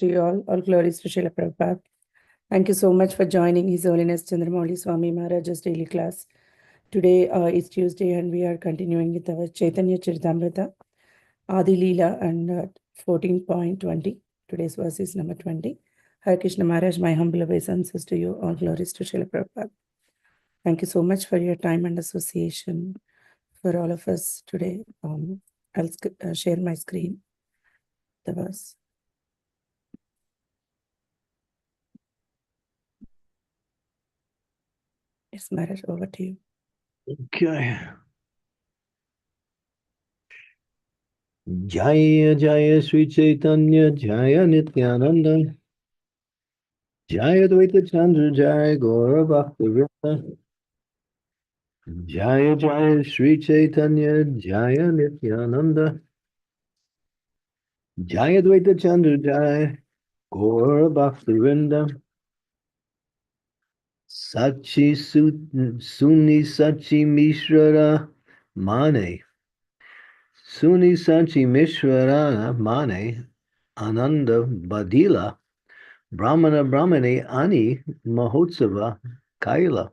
to you all. All glories to Srila Prabhupada. Thank you so much for joining His Holiness Candramauli Swami Maharaj's daily class. Today is Tuesday and we are continuing with our Chaitanya Charitamrita, Adi Lila and 14.20. Today's verse is number 20. Hare Krishna Maharaj, my humble obeisances to you. All glories to Srila Prabhupada. Thank you so much for your time and association for all of us today. I'll share my screen, the verse. Yes, Maharaj, over to you. Okay. Jaya Jaya Sri Chaitanya Jaya Nityananda Jaya Dvaita Chandra Jaya Gaura Bhakti Vrinda Jaya Jaya Sri Chaitanya Jaya Nityananda Jaya Dvaita Chandra Jaya Gaura Bhakti Vrinda Sachi Suni Sachi Mishra Mane Suni Sachi Mishra Mane Ananda Badila Brahmana Brahmani Ani Mahotsava Kaila.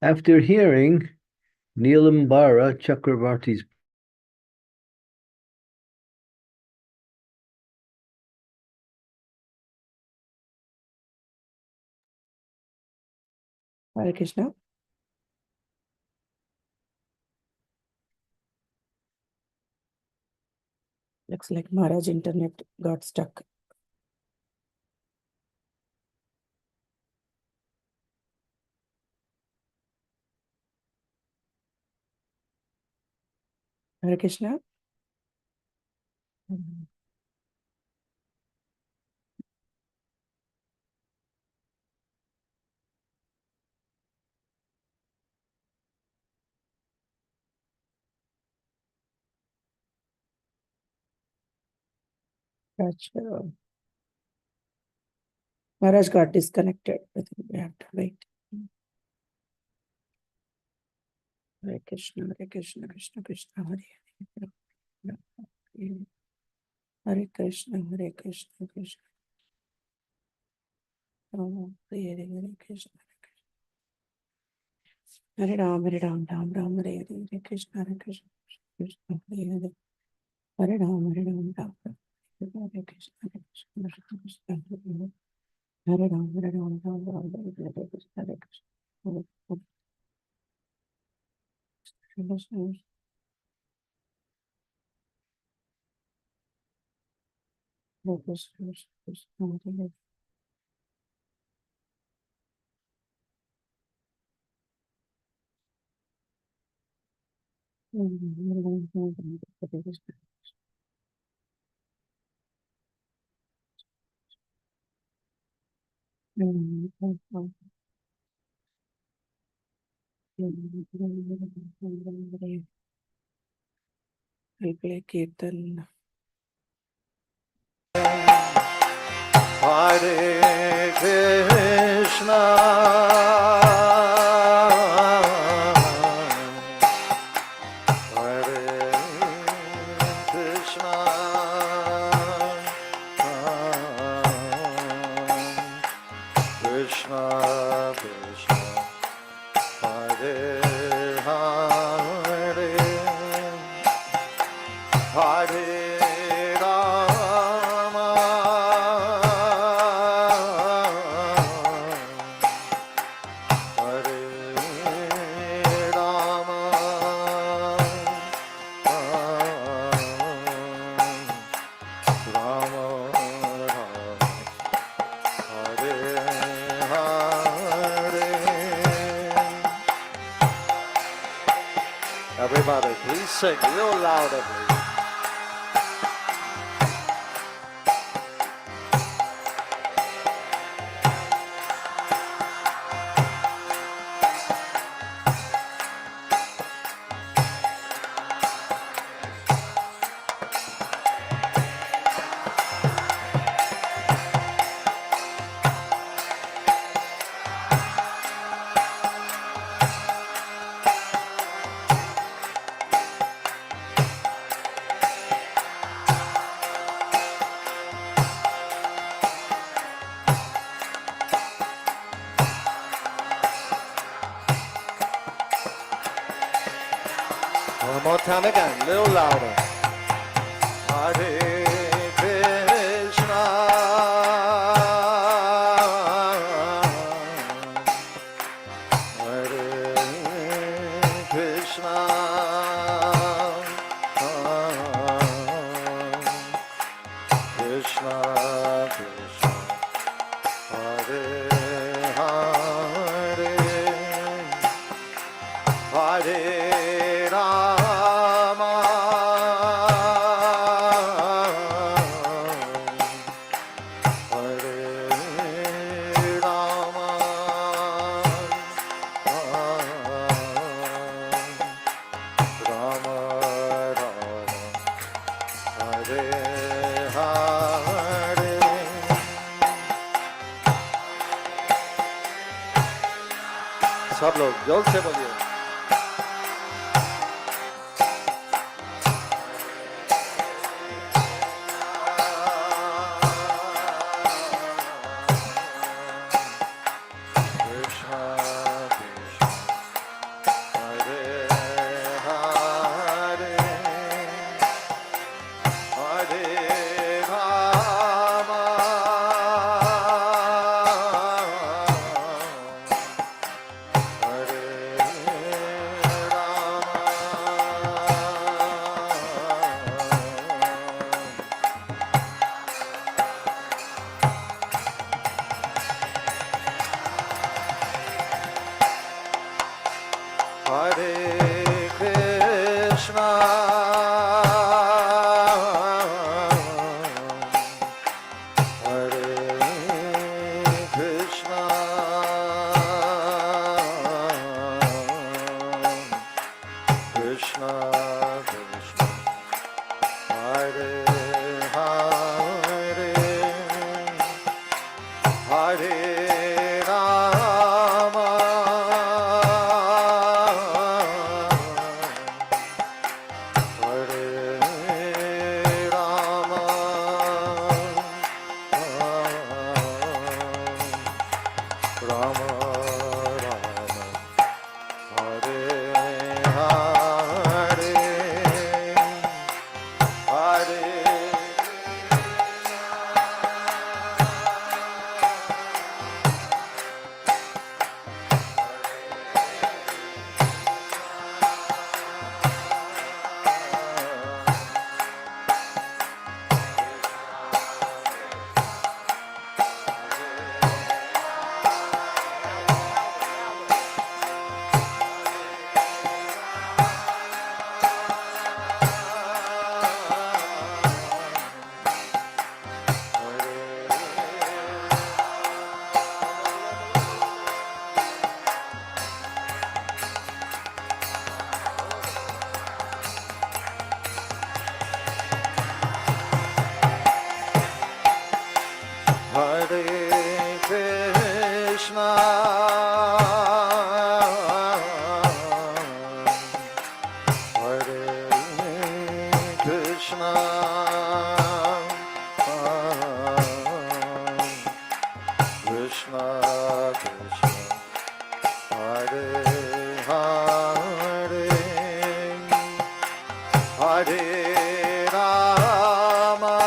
After hearing Nilambara Chakravarti's Hare Krishna. Looks like Maharaj internet got stuck. Hare Krishna. Maharaj got disconnected. I think we have to wait. Hare Krishna, Hare Krishna, Krishna Krishna, Hare Hare. Hare Krishna, Hare Krishna, Krishna. Oh, Hare Hare Krishna, Hare Ram, Hare Ram, Ram Ram, Hare Hare, Hare Krishna, Hare Krishna, Krishna Hare Hare. Hare Ram, Hare Ram, Ram Ram, Hare Krishna, Hare Krishna, Krishna Hare Hare. Hare Ram, Hare Ram, Ram Ram, Hare Krishna, Hare Krishna. I play Kirtan. Hare Krishna, Hare Krishna, Krishna Krishna, Hare Hare, Hare Rama, everybody, please sing real louder, please. more time again, a little louder. Hare Krishna, Hare Krishna, Krishna Krishna, Hare Hare, Hare Rama, Hare Rama, Rama Rama, Hare Hare. सब लोग जोर से बोलिए। Krishna Krishna, Hare Hare, Hare Rama, Hare Krishna, Hare Krishna, Krishna Krishna, Hare Hare, Hare Rama, Hare Rama, Rama Rama, Hare Hare, Hare Krishna, Hare Krishna, Krishna Krishna, Hare Hare, Hare Rama,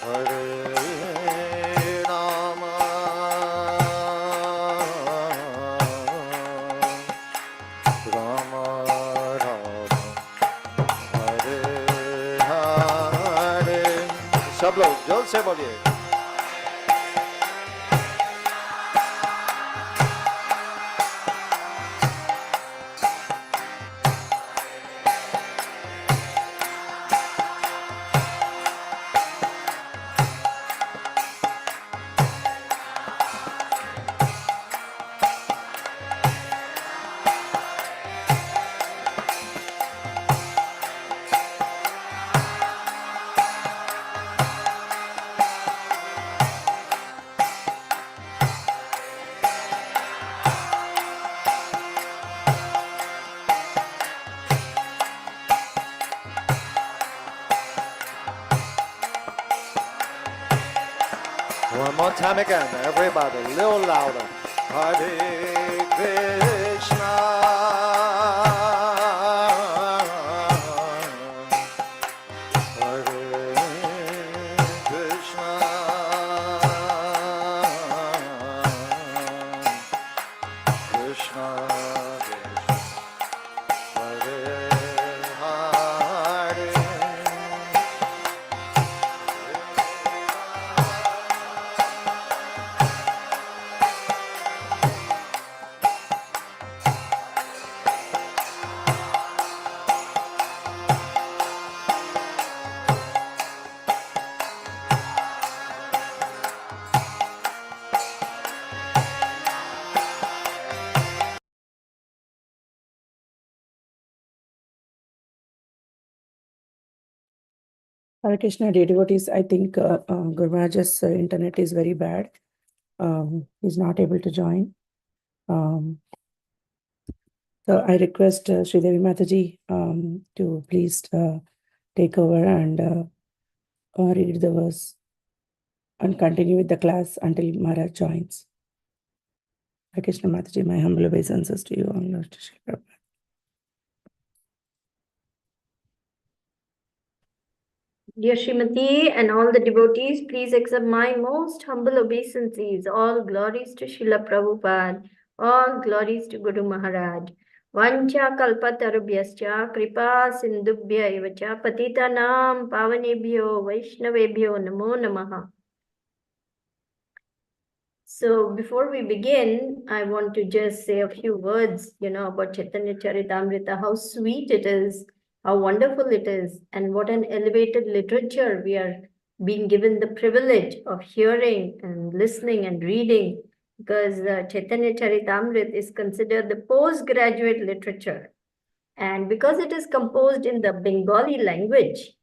Hare Rama, Rama Rama, Hare Hare. सब लोग जोर से बोलिए। One more time again, everybody, a little louder. Hare Krishna, Hare Krishna, Krishna Hare Hare. Hare Krishna, dear devotees. I think Guru Maharaj's internet is very bad. He's not able to join. So I request Sridevi Mataji to please take over and read the verse and continue with the class until Maharaj joins. Hare Krishna Mataji, my humble obeisances to you all, Lord Shri Prabhupada. Dear Srimati and all the devotees, please accept my most humble obeisances. All glories to Srila Prabhupada. All glories to Guru Maharaj. Vancha kalpatarubhyascha kripa sindubhya evacha patitanam pavanebhyo vaishnavebhyo namo namaha. So before we begin, I want to just say a few words, about Chaitanya Charitamrita, how sweet it is, how wonderful it is, and what an elevated literature we are being given the privilege of hearing and listening and reading, because Chaitanya Charitamrita is considered the postgraduate literature. And because it is composed in the Bengali language,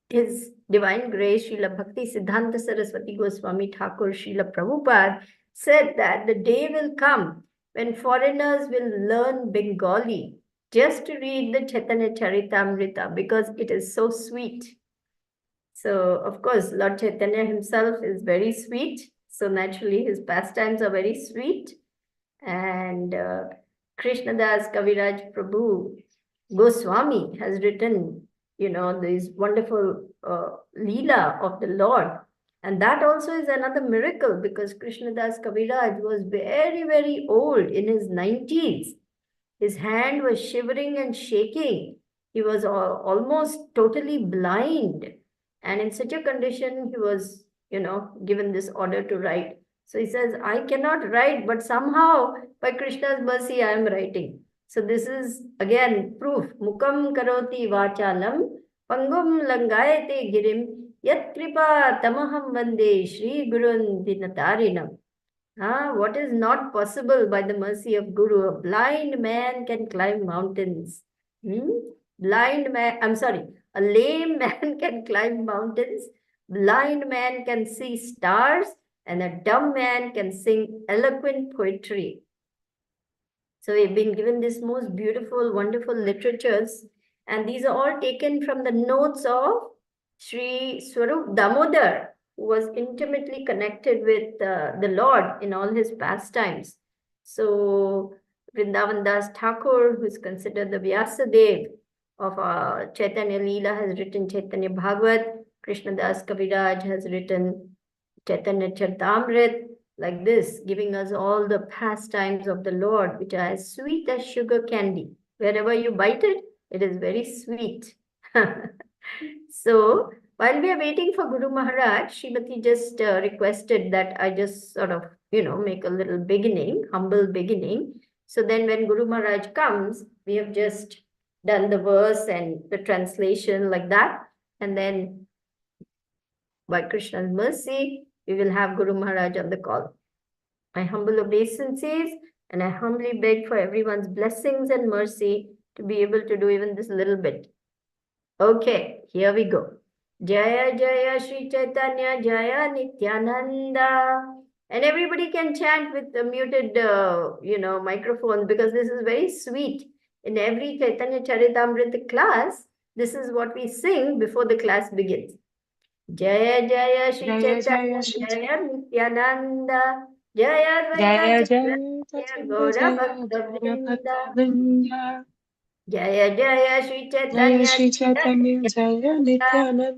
His Divine Grace, Srila Bhakti Siddhanta Saraswati Goswami Thakur Srila Prabhupada said that the day will come when foreigners will learn Bengali just to read the Chaitanya Charitamrita because it is so sweet. So, of course, Lord Chaitanya himself is very sweet. So, naturally, his pastimes are very sweet. And Krishnadas Kaviraj Prabhu Goswami has written, these wonderful Lila of the Lord. And that also is another miracle because Krishnadas Kaviraj was very, very old, in his 90s. His hand was shivering and shaking. He was almost totally blind. And in such a condition, he was, given this order to write. So he says, I cannot write, but somehow by Krishna's mercy, I am writing. So this is again proof. Mukam karoti vachalam, pangum langayate girim, yat kripa tamaham vande Shri Gurun dinatarinam. What is not possible by the mercy of Guru? A blind man can climb mountains. A lame man can climb mountains. Blind man can see stars, and a dumb man can sing eloquent poetry. So we've been given this most beautiful, wonderful literatures, and these are all taken from the notes of Sri Swarup Damodar, who was intimately connected with the Lord in all his pastimes. So Vrindavan Das Thakur, who is considered the Vyasadev of Chaitanya Leela, has written Chaitanya Bhagavat. Krishnadas Kaviraj has written Chaitanya Charitamrita, like this, giving us all the pastimes of the Lord, which are as sweet as sugar candy. Wherever you bite it, it is very sweet. So, while we are waiting for Guru Maharaj, Srimati just requested that I just sort of, make a little beginning, humble beginning. So then when Guru Maharaj comes, we have just done the verse and the translation like that. And then by Krishna's mercy, we will have Guru Maharaj on the call. My humble obeisances, and I humbly beg for everyone's blessings and mercy to be able to do even this little bit. Okay, here we go. Jaya Jaya Shri Chaitanya Jaya Nityananda. And everybody can chant with the muted, microphone, because this is very sweet. In every Chaitanya Charitamrita class, this is what we sing before the class begins. Jaya Jaya Shri Chaitanya Jaya Nityananda. Jaya Jaya Advaita Jaya Chandra Chandra Gaura Jaya Bhakta Gaura Vrinda. Bhakta Vrinda. Jaya Jaya Sri Jaya Chaitanya Shri Chaitanya Jaya Nityananda.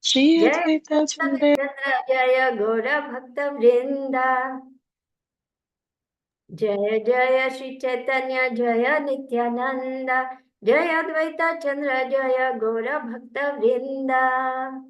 Shri Jaya Advaita Chandra. Chandra Jaya Gaura Bhakta Vrinda. Jaya Jaya Sri Chaitanya Jaya Nityananda Jaya Advaita Chandra Jaya Gaura Bhakta Vrinda.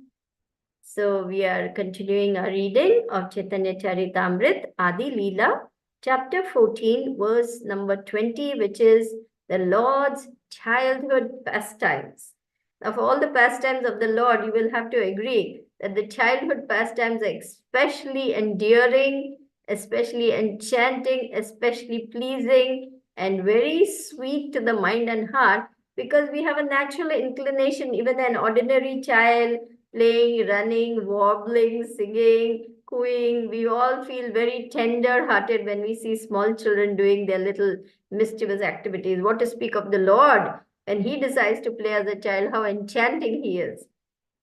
So we are continuing our reading of Chaitanya Charitamrit Adi Leela, chapter 14, verse number 20, which is the Lord's childhood pastimes. Of all the pastimes of the Lord, you will have to agree that the childhood pastimes are especially endearing, especially enchanting, especially pleasing, and very sweet to the mind and heart, because we have a natural inclination, even an ordinary child playing, running, wobbling, singing, cooing. We all feel very tender-hearted when we see small children doing their little mischievous activities. What to speak of the Lord? When he decides to play as a child, how enchanting he is.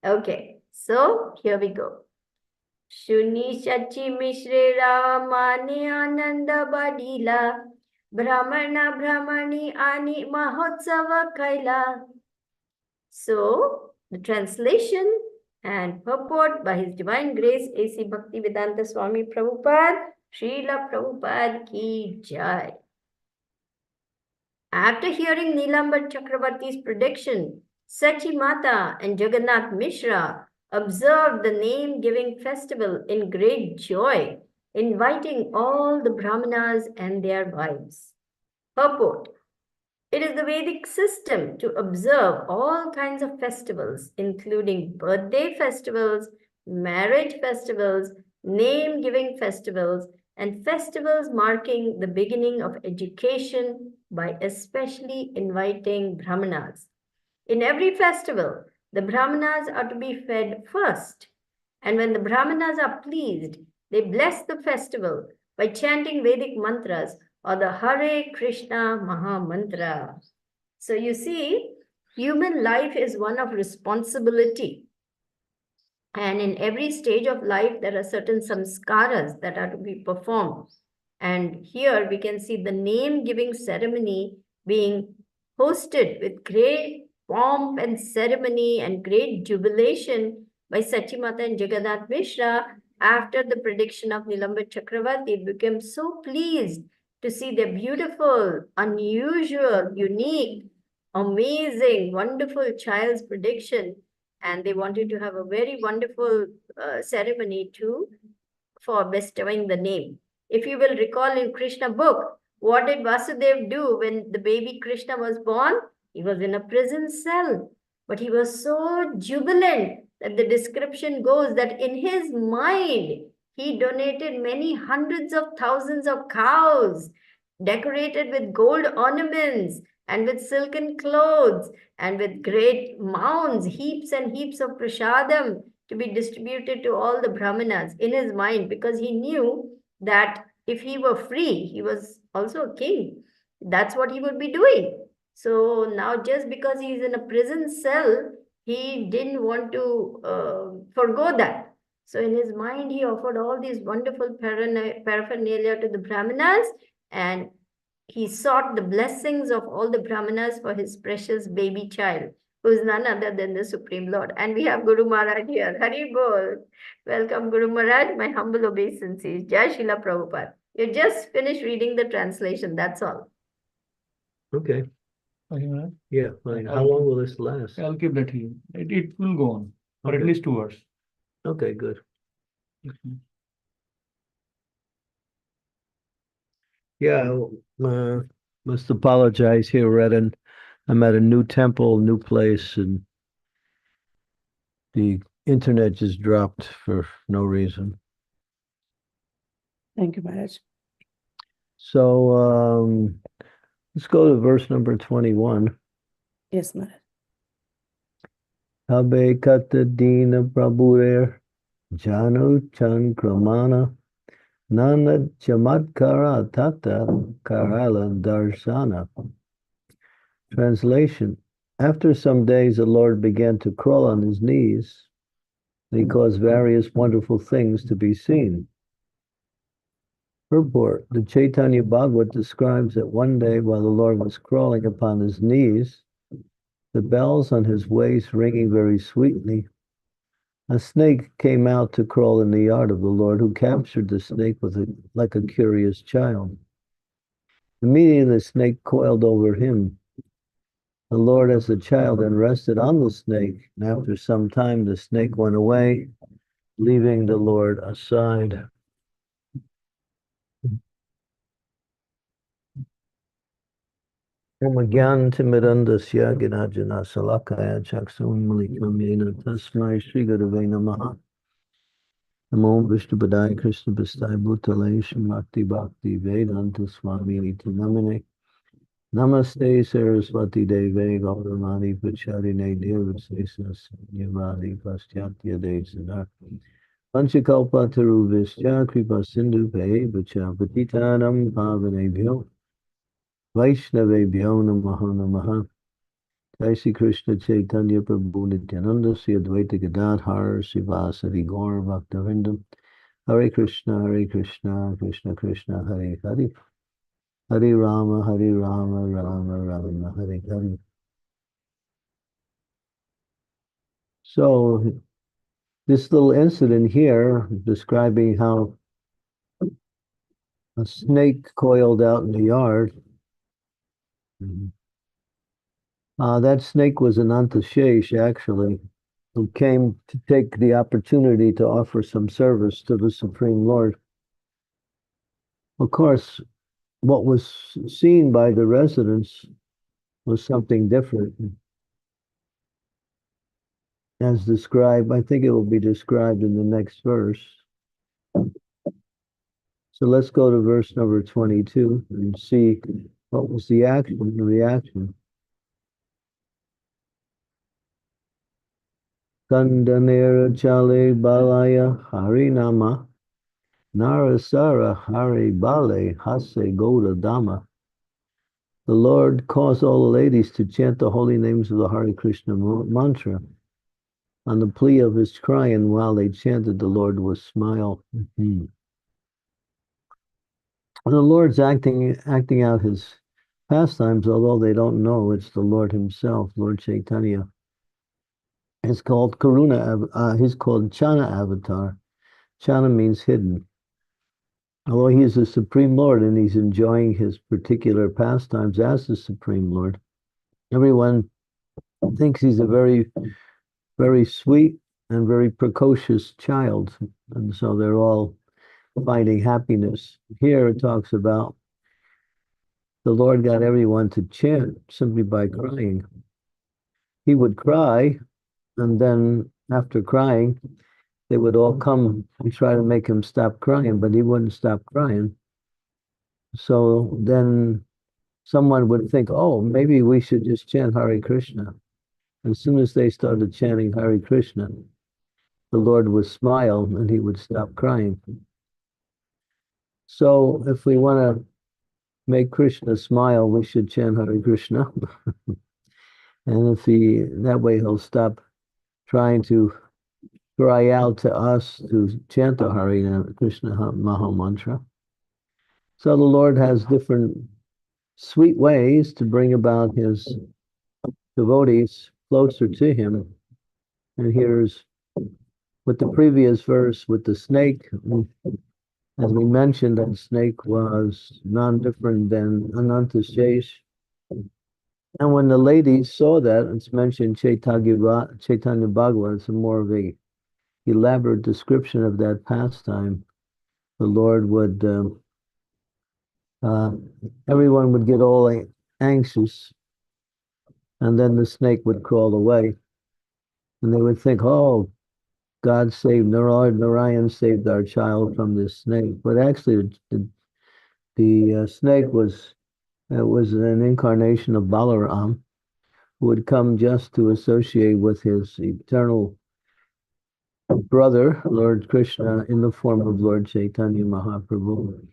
Okay, so here we go. Shuni Shachi Mishre Ramani Ananda Badila Brahmana Brahmani Ani Mahotsava Kaila. So, the translation and purport by His Divine Grace A.C. Bhaktivedanta Swami Prabhupada, Srila Prabhupada Ki Jai. After hearing Nilambar Chakravarti's prediction, Sachi Mata and Jagannath Mishra observed the name-giving festival in great joy, inviting all the Brahmanas and their wives. Purport. It is the Vedic system to observe all kinds of festivals, including birthday festivals, marriage festivals, name-giving festivals, and festivals marking the beginning of education by especially inviting Brahmanas. In every festival, the Brahmanas are to be fed first. And when the Brahmanas are pleased, they bless the festival by chanting Vedic mantras or the Hare Krishna Maha Mantra. So you see, human life is one of responsibility. And in every stage of life, there are certain samskaras that are to be performed. And here we can see the name-giving ceremony being hosted with great pomp and ceremony and great jubilation by Sachimata and Jagannath Mishra. After the prediction of Nilambar Chakravarti, became so pleased to see their beautiful, unusual, unique, amazing, wonderful child's prediction. And they wanted to have a very wonderful ceremony too for bestowing the name. If you will recall in Krishna book, what did Vasudev do when the baby Krishna was born? He was in a prison cell, but he was so jubilant that the description goes that in his mind, he donated many hundreds of thousands of cows decorated with gold ornaments and with silken clothes and with great mounds, heaps and heaps of prasadam to be distributed to all the brahmanas in his mind, because he knew that if he were free, he was also a king. That's what he would be doing. So now just because he is in a prison cell, he didn't want to forgo that. So in his mind, he offered all these wonderful paraphernalia to the brahmanas, and he sought the blessings of all the brahmanas for his precious baby child, who is none other than the Supreme Lord. And we have Guru Maharaj here. Hari Bol. Welcome, Guru Maharaj. My humble obeisances. Jai Srila Prabhupada. You just finished reading the translation. That's all. Okay. Okay, Maharaj. Yeah, fine. How long will this last? I'll give that to you. It will go on for at Okay. least 2 hours. Okay, good. Yeah, must apologize here, Redden. I'm at a new temple, new place, and the internet just dropped for no reason. Thank you, Maharaj. So let's go to verse number 21. Yes, Maharaj. Habe kata dina prabhurer janu chankramana nana chamatkara tata karala darsana. Translation. After some days, the Lord began to crawl on his knees. He caused various wonderful things to be seen. Purport. The Chaitanya Bhagavat describes that one day while the Lord was crawling upon his knees, the bells on his waist ringing very sweetly, a snake came out to crawl in the yard of the Lord, who captured the snake like a curious child. Immediately the snake coiled over him. The Lord, as the child, then rested on the snake, and after some time the snake went away, leaving the Lord aside. Om Gyantimirandasya Ginajana Salakaya Chaksamalitam Yena Tasmai Sri Gurave Namaha. Namo Vishnupadaya Krishna Pastai Bhutale Shri Bhakti Vedanta Swami Niti Namine. Namaste Saraswati Deve Gauramani Pacharine Devasesas Yavadi Paschatya Desanar. Panchakalpa Taruvischa Kripa Sindhu Pe Vacha Patitanam Pavanebhyo Vaishnavebhyo Namaha Namaha. Jai Shri Krishna Chaitanya Prabhu Nityananda Sri Advaita Gadadhar Srivasadi Gaur Bhaktivinoda Hare Krishna Krishna Krishna Hare Hare Hare Rama Rama Rama Hare Hare. So this little incident here describing how a snake coiled out in the yard. That snake was an Antashesh, actually, who came to take the opportunity to offer some service to the Supreme Lord. Of course, what was seen by the residents was something different. As described, I think it will be described in the next verse. So let's go to verse number 22 and see what was the reaction. Kandanera chale balaya harinama narasara hari bale hase goda dama. The Lord caused all the ladies to chant the holy names of the Hare Krishna mantra. On the plea of his crying, while they chanted, the Lord would smile. The Lord's acting out his pastimes, although they don't know it's the Lord himself, Lord Chaitanya. It's called Karuna. He's called Chana Avatar. Chana means hidden. Although he is the Supreme Lord and he's enjoying his particular pastimes as the Supreme Lord, everyone thinks he's a very, very sweet and very precocious child. And so they're all finding happiness. Here it talks about the Lord got everyone to chant simply by crying. He would cry, and then after crying, they would all come and try to make him stop crying, but he wouldn't stop crying. So then someone would think, oh, maybe we should just chant Hare Krishna. As soon as they started chanting Hare Krishna, the Lord would smile and he would stop crying. So if we want to make Krishna smile, we should chant Hare Krishna. And that way he'll stop trying to cry out to us to chant the Hare Krishna Maha Mantra. So the Lord has different sweet ways to bring about his devotees closer to him. And here's with the previous verse with the snake. As we mentioned, that snake was none different than Anantashesh. And when the ladies saw that, it's mentioned Chaitanya Bhagavat, it's more of a elaborate description of that pastime. The Lord would, everyone would get all anxious, and then the snake would crawl away. And they would think, oh, God saved, Narayan saved our child from this snake. But actually, the snake was an incarnation of Balaram, who would come just to associate with his eternal brother, Lord Krishna, in the form of Lord Chaitanya Mahaprabhu.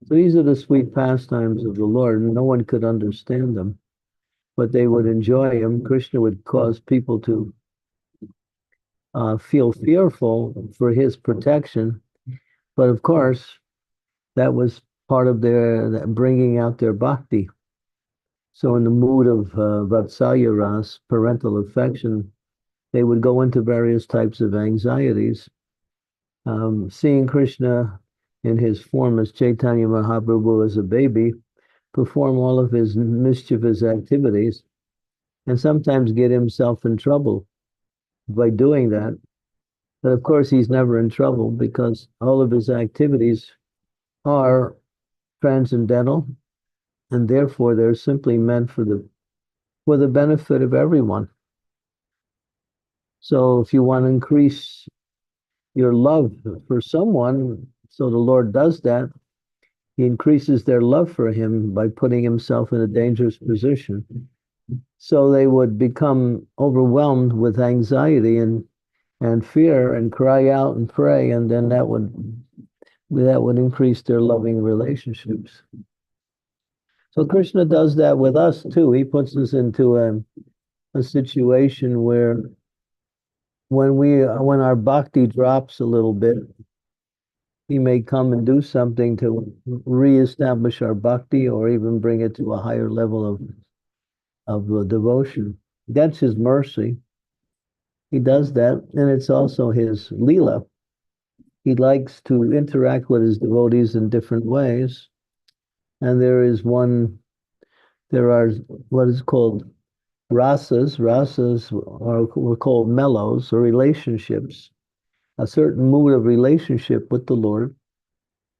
So these are the sweet pastimes of the Lord, and no one could understand them, but they would enjoy him. Krishna would cause people to feel fearful for his protection, but of course, That was part of their bringing out their bhakti. So in the mood of Vatsalya ras, parental affection, they would go into various types of anxieties. Seeing Krishna in his form as Chaitanya Mahaprabhu as a baby, perform all of his mischievous activities, and sometimes get himself in trouble by doing that. But of course, he's never in trouble because all of his activities are transcendental, and therefore they're simply meant for the benefit of everyone. So if you want to increase your love for someone, so the Lord does that. He increases their love for him by putting himself in a dangerous position. So they would become overwhelmed with anxiety and fear and cry out and pray, and then that would increase their loving relationships. So Krishna does that with us too. He puts us into a situation where when our bhakti drops a little bit, he may come and do something to reestablish our bhakti or even bring it to a higher level of devotion. That's his mercy. He does that, and it's also his Lila. He likes to interact with his devotees in different ways. And there are what is called rasas. Rasas were called mellows or relationships, a certain mood of relationship with the Lord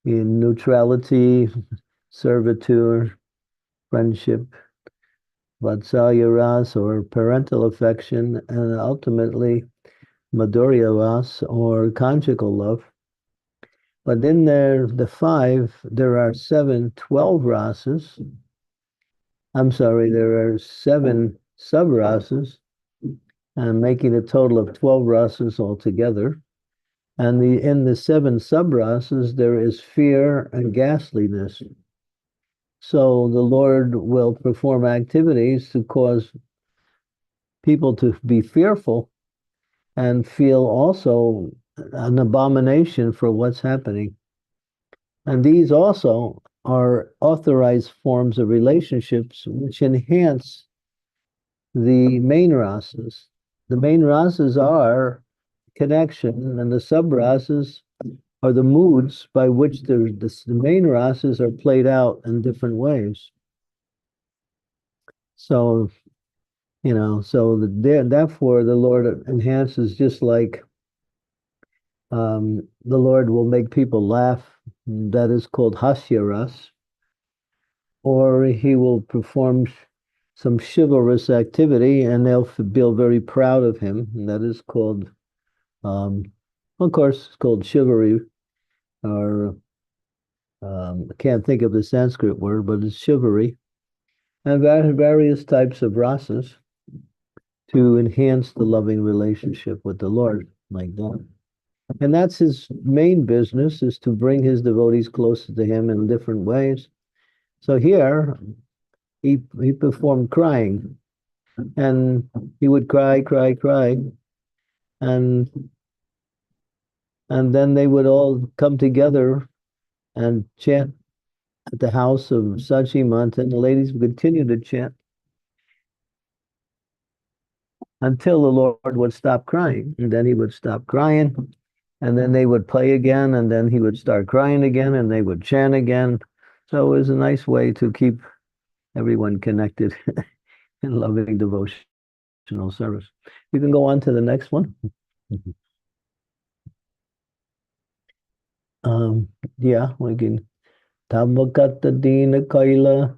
in neutrality, servitude, friendship, vatsalya ras or parental affection, and ultimately madhurya ras or conjugal love. But in there are 12 rasas. I'm sorry, there are 7 sub-rasas, making a total of 12 rasas altogether. And in the 7 sub-rasas, there is fear and ghastliness. So the Lord will perform activities to cause people to be fearful and feel also an abomination for what's happening. And these also are authorized forms of relationships which enhance the main rasas. The main rasas are connection, and the sub-rasas are the moods by which the main rasas are played out in different ways. So, therefore the Lord enhances, just like the Lord will make people laugh. That is called hasya ras. Or he will perform some chivalrous activity and they'll feel very proud of him. And that is called, of course, it's called chivalry, or I can't think of the Sanskrit word, but it's chivalry. And various types of rasas to enhance the loving relationship with the Lord, like that. And that's his main business, is to bring his devotees closer to him in different ways. So here, he performed crying, and he would cry, and then they would all come together and chant at the house of Sachimant, and the ladies would continue to chant until the Lord would stop crying, and then he would stop crying, and then they would play again, and then he would start crying again, and they would chant again. So it was a nice way to keep everyone connected in loving devotional service. You can go on to the next one. Yeah, we can. Tamakata Dina Kaila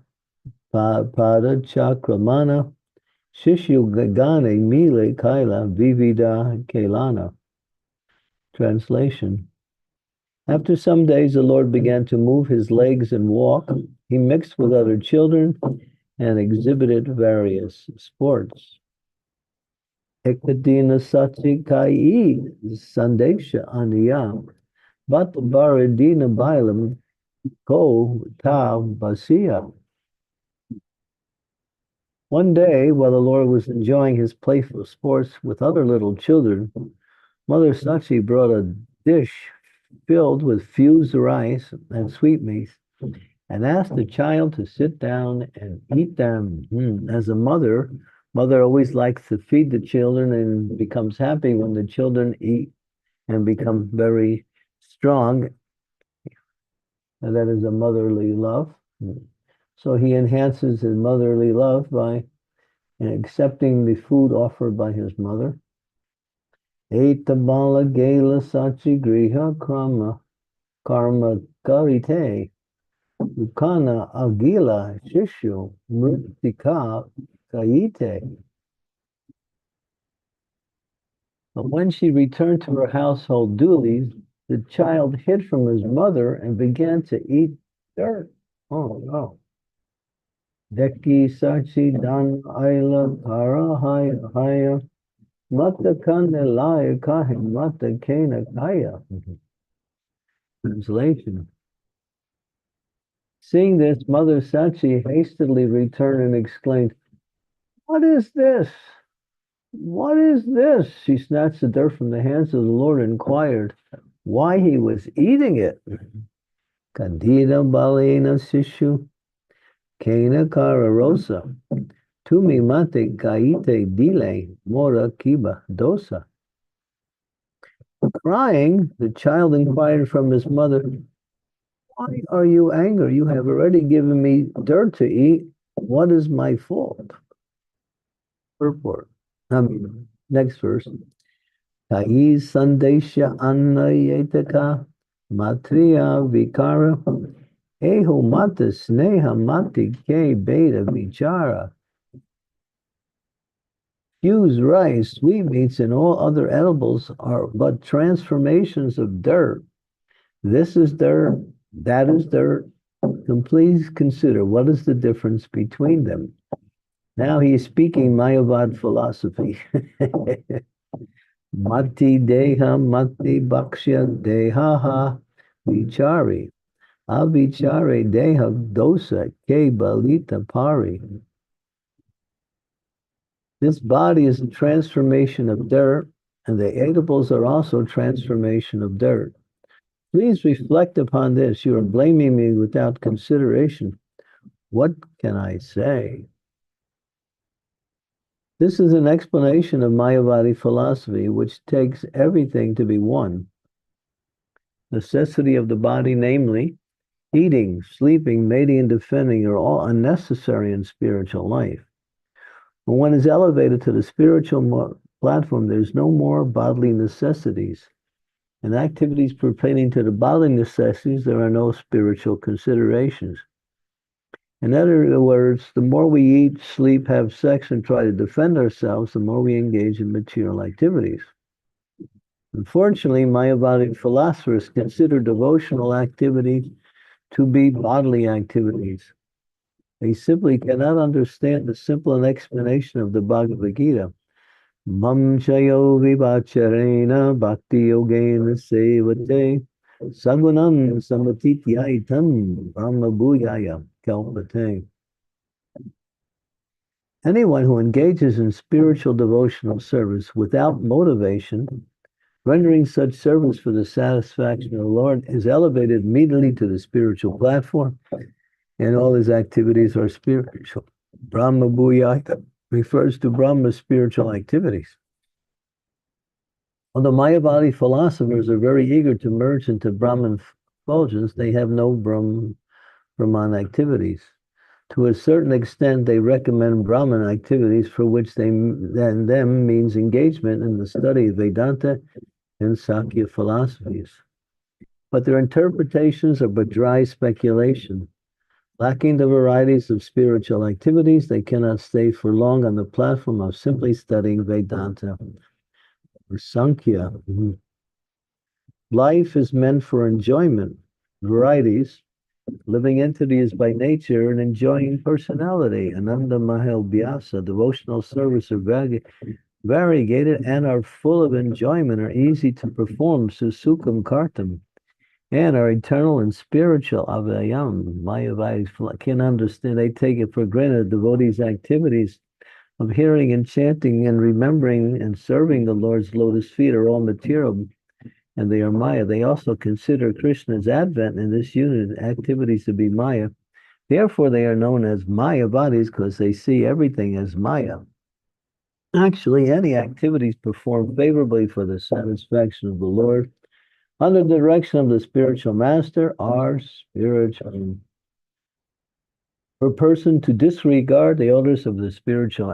Pada Chakramana Shishu Gagane Mile Kaila Vivida Kailana. Translation. After some days, the Lord began to move his legs and walk. He mixed with other children and exhibited various sports. Ekadina Sachi Kai Sandesha Aniyam But Baradina Bailam Ko Ta Basia. One day, while the Lord was enjoying his playful sports with other little children, Mother Sachi brought a dish filled with fused rice and sweetmeats, and asked the child to sit down and eat them. As a mother always likes to feed the children and becomes happy when the children eat and become very strong. And that is a motherly love. So he enhances his motherly love by accepting the food offered by his mother. Eta bala gala sachi griha karma karite ukana agila shishu mritika kaite. But when she returned to her household duties, the child hid from his mother and began to eat dirt. Oh no. Deki sachi dan aila kara haya mata kane laya kahe mata kena kaya. Translation. Seeing this, Mother Sachi hastily returned and exclaimed, "What is this? What is this?" She snatched the dirt from the hands of the Lord and inquired why he was eating it. Candida balena sishu, kena kara rosa, tumi mate kaite dile, mora kiba dosa. Crying, the child inquired from his mother, "Why are you angry? You have already given me dirt to eat. What is my fault?" Purport. Next verse. Kai sandesha annayetaka matriya vikara eho mata sneha mati ke beta vichara. Fused rice, sweetmeats, and all other edibles are but transformations of dirt. This is dirt, that is dirt. And please consider what is the difference between them. Now he is speaking Mayavad philosophy. Mati deha mati bhakshya dehaha vichari. Avichare deha dosa ke balita pari. This body is a transformation of dirt, and the edibles are also transformation of dirt. Please reflect upon this. You are blaming me without consideration. What can I say? This is an explanation of Mayavadi philosophy, which takes everything to be one. Necessity of the body, namely, eating, sleeping, mating, and defending, are all unnecessary in spiritual life. When one is elevated to the spiritual platform, there's no more bodily necessities. In activities pertaining to the bodily necessities, there are no spiritual considerations. In other words, the more we eat, sleep, have sex, and try to defend ourselves, the more we engage in material activities. Unfortunately, Mayavadi philosophers consider devotional activities to be bodily activities. They simply cannot understand the simple explanation of the Bhagavad Gita. Mam chayo vivacharena bhakti yogena sevate sagunam samatityaitam brahma bhuyaya kalpate. Anyone who engages in spiritual devotional service without motivation, rendering such service for the satisfaction of the Lord, is elevated immediately to the spiritual platform, and all his activities are spiritual. Brahma Bhuyaya refers to Brahma's spiritual activities. Although Mayavadi philosophers are very eager to merge into Brahman effulgence, they have no Brahman activities. To a certain extent, they recommend Brahman activities for which them means engagement in the study of Vedanta and Sakya philosophies. But their interpretations are but dry speculation. Lacking the varieties of spiritual activities, they cannot stay for long on the platform of simply studying Vedanta or Sankhya. Life is meant for enjoyment. Varieties, living entities by nature, and enjoying personality. Ananda Mahal Vyasa, devotional service are variegated and are full of enjoyment, are easy to perform, susukam kartam, and are eternal and spiritual. Avayam, Mayavadis can understand. They take it for granted. Devotees' activities of hearing and chanting and remembering and serving the Lord's lotus feet are all material, and they are Maya. They also consider Krishna's advent in this unit activities to be Maya. Therefore, they are known as Maya bodies because they see everything as Maya. Actually, any activities performed favorably for the satisfaction of the Lord under the direction of the spiritual master are spiritual. For a person to disregard the orders of the spiritual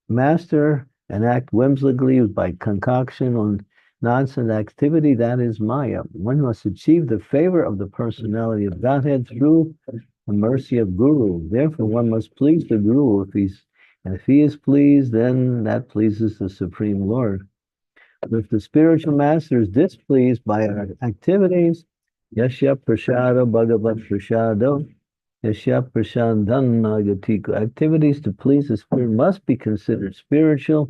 master and act whimsically by concoction on nonsense activity, that is Maya. One must achieve the favor of the personality of Godhead through the mercy of Guru. Therefore, one must please the Guru. If he is pleased, then that pleases the Supreme Lord. But if the spiritual master is displeased by our activities, Yasya Prasada Bhagavat Prasado, Yasya Prasandana Gatiku. Activities to please the spirit must be considered spiritual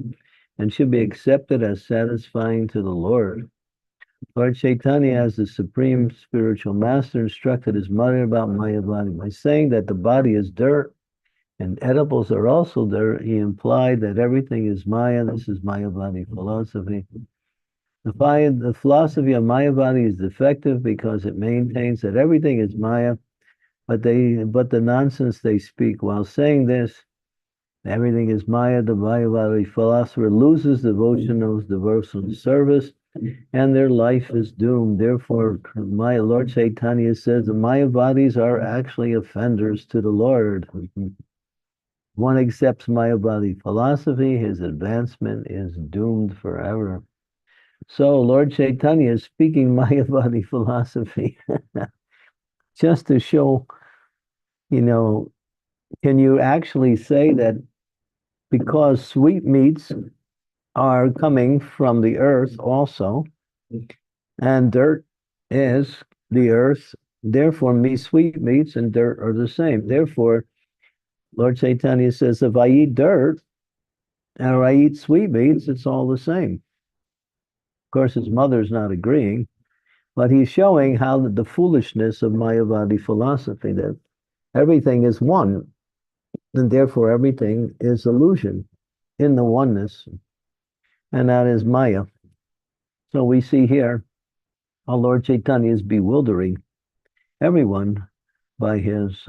and should be accepted as satisfying to the Lord. Lord Chaitanya, as the supreme spiritual master, instructed his mother about Mayavadi by saying that the body is dirt and edibles are also dirt. He implied that everything is Maya. This is Mayavadi philosophy. The philosophy of Mayavadi is defective because it maintains that everything is Maya, but the nonsense they speak. While saying this, everything is Maya, the Mayavadi philosopher loses devotional service, and their life is doomed. Therefore, my Lord Chaitanya says the Mayavadis are actually offenders to the Lord. One accepts Mayavadi philosophy, his advancement is doomed forever. So Lord Chaitanya is speaking Mayavadi philosophy just to show, can you actually say that because sweetmeats are coming from the earth also, and dirt is the earth, therefore sweetmeats and dirt are the same. Therefore, Lord Chaitanya says, if I eat dirt or I eat sweetmeats, it's all the same. Of course, his mother's not agreeing, but he's showing how the foolishness of Mayavadi philosophy, that everything is one, and therefore everything is illusion in the oneness, and that is Maya. So we see here how Lord Chaitanya is bewildering everyone by his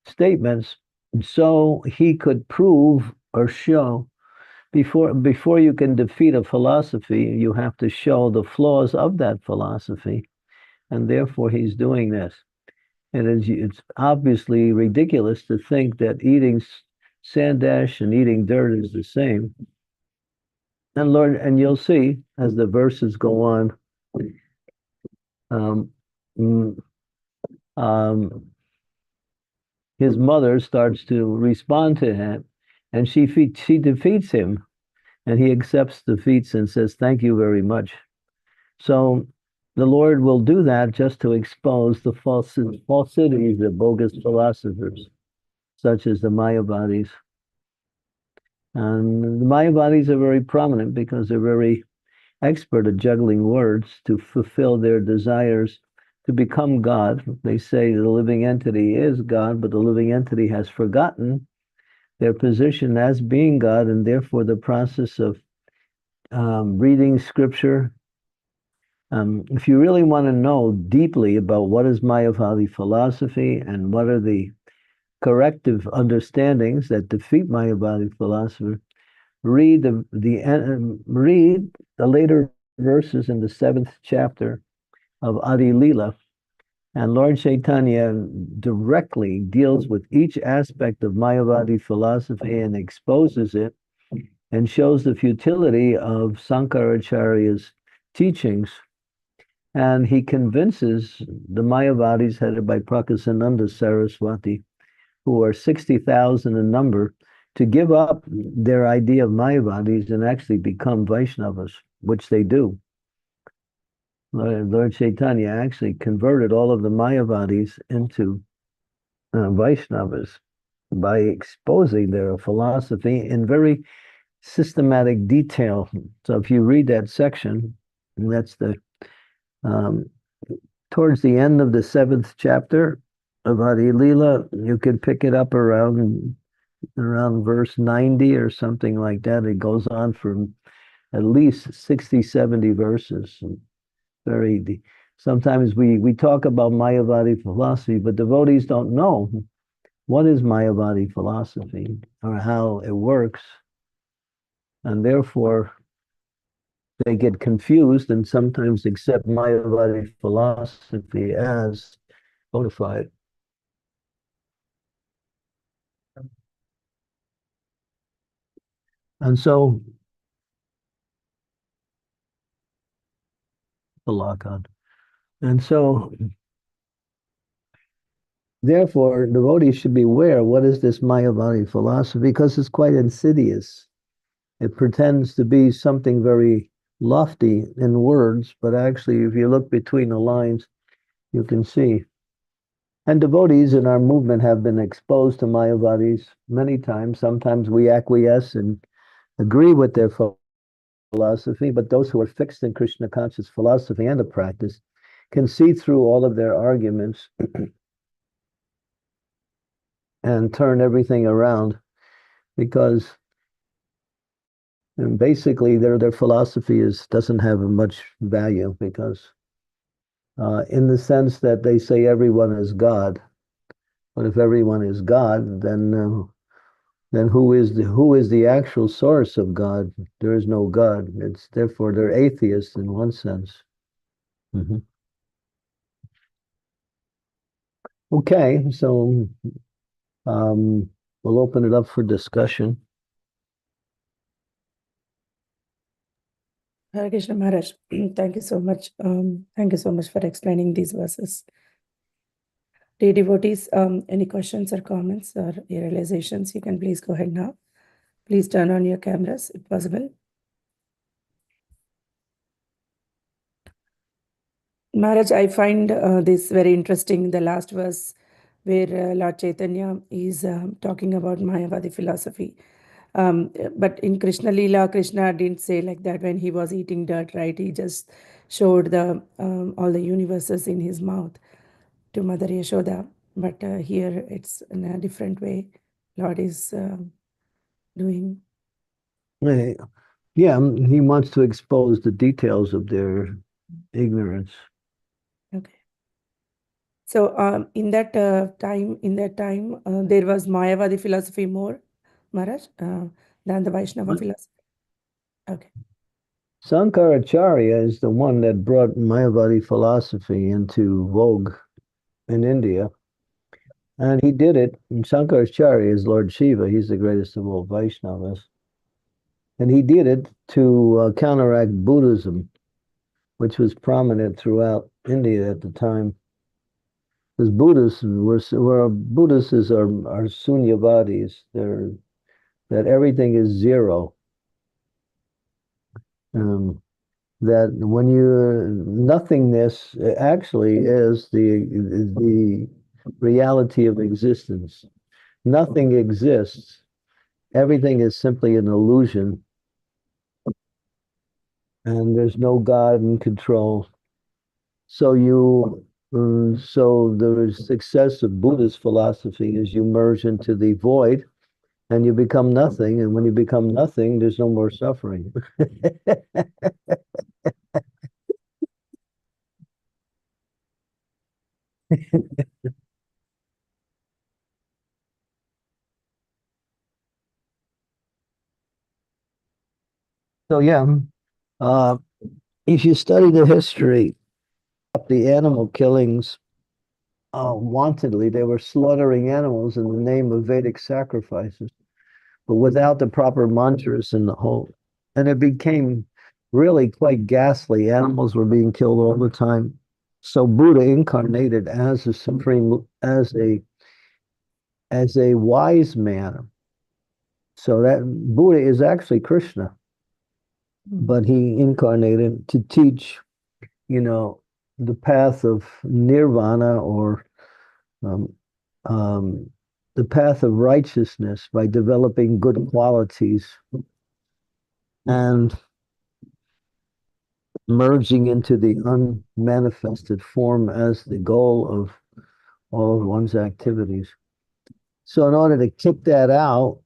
statements, so he could prove or show before you can defeat a philosophy, you have to show the flaws of that philosophy, and therefore he's doing this. And it's obviously ridiculous to think that eating sandash and eating dirt is the same. And you'll see as the verses go on, his mother starts to respond to him, and she defeats him, and he accepts defeats and says, "Thank you very much." So the Lord will do that just to expose the falsities of bogus philosophers, such as the Mayavadis. And the Mayavadis are very prominent because they're very expert at juggling words to fulfill their desires to become God. They say the living entity is God, but the living entity has forgotten their position as being God, and therefore the process of reading scripture. If you really want to know deeply about what is Mayavadi philosophy and what are the corrective understandings that defeat Mayavadi philosophy, read the later verses in the 7th chapter of Adi Lila, and Lord Chaitanya directly deals with each aspect of Mayavadi philosophy and exposes it and shows the futility of Sankaracharya's teachings. And he convinces the Mayavadis headed by Prakasananda Saraswati, who are 60,000 in number, to give up their idea of Mayavadis and actually become Vaishnavas, which they do. Lord Chaitanya actually converted all of the Mayavadis into Vaishnavas by exposing their philosophy in very systematic detail. So if you read that section, that's towards the end of the 7th chapter of Adi Lila, you could pick it up around verse 90 or something like that. It goes on for at least 60, 70 verses. very deep. Sometimes we talk about Mayavadi philosophy, but devotees don't know what is Mayavadi philosophy or how it works. And therefore, they get confused and sometimes accept Mayavadi philosophy as bona fide. And so, the lock on. And so, therefore, devotees should be aware what is this Mayavadi philosophy because it's quite insidious. It pretends to be something very lofty in words, but actually, if you look between the lines, you can see. And devotees in our movement have been exposed to Mayavadis many times. Sometimes we acquiesce and agree with their philosophy, but those who are fixed in Krishna conscious philosophy and the practice can see through all of their arguments and turn everything around because basically their philosophy doesn't have much value because in the sense that they say everyone is God, but if everyone is God, then who is the actual source of God? There is no God. It's therefore they're atheists in one sense. Mm-hmm. Okay, so we'll open it up for discussion. Hare Krishna Maharaj, thank you so much. Thank you so much for explaining these verses. Dear devotees, any questions or comments or realizations, you can please go ahead now. Please turn on your cameras if possible. Maharaj, I find this very interesting, the last verse where Lord Chaitanya is talking about Mayavadi philosophy. But in Krishna Lila, Krishna didn't say like that when he was eating dirt, right? He just showed the all the universes in his mouth to Mother Yashoda. But here it's in a different way. Lord is doing. Yeah, he wants to expose the details of their ignorance. Okay. So in that time, there was Mayavadi philosophy more, Maharaj, than the Vaishnava philosophy. Okay. Sankaracharya is the one that brought Mayavadi philosophy into vogue in India. And he did it. And Sankaracharya is Lord Shiva. He's the greatest of all Vaishnavas. And he did it to counteract Buddhism, which was prominent throughout India at the time. Because Buddhists are Sunyavadis. That everything is zero. That when nothingness actually is the reality of existence. Nothing exists. Everything is simply an illusion. And there's no God in control. So the success of Buddhist philosophy is you merge into the void and you become nothing. And when you become nothing, there's no more suffering. So yeah, if you study the history of the animal killings, wantedly, they were slaughtering animals in the name of Vedic sacrifices, but without the proper mantras in the whole. And it became really quite ghastly. Animals were being killed all the time. So Buddha incarnated as a supreme, as a wise man. So that Buddha is actually Krishna, but he incarnated to teach, the path of nirvana or the path of righteousness by developing good qualities and merging into the unmanifested form as the goal of all of one's activities. So in order to kick that out,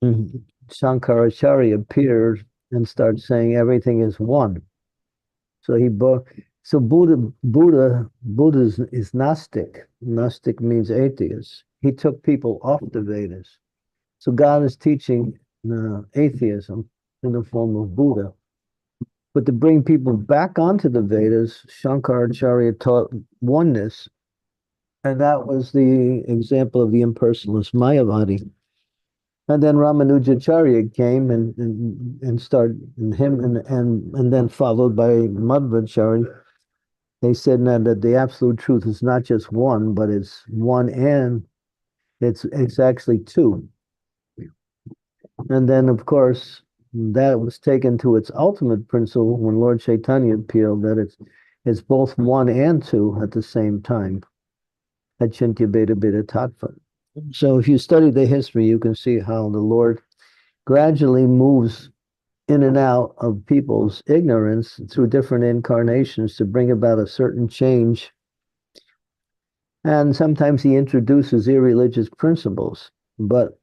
Shankaracharya appeared and started saying everything is one. So So Buddha is Gnostic. Gnostic means atheist. He took people off the Vedas. So God is teaching atheism in the form of Buddha. But to bring people back onto the Vedas, Shankaracharya taught oneness, and that was the example of the impersonalist Mayavadi. And then Ramanujacharya came and started him and then followed by Madhvacharya. They said now that the absolute truth is not just one, but it's one and it's actually two. And then of course that was taken to its ultimate principle when Lord Chaitanya appealed that it's both one and two at the same time. Achintya Beta Beta Tattva. So if you study the history, you can see how the Lord gradually moves in and out of people's ignorance through different incarnations to bring about a certain change. And sometimes he introduces irreligious principles, but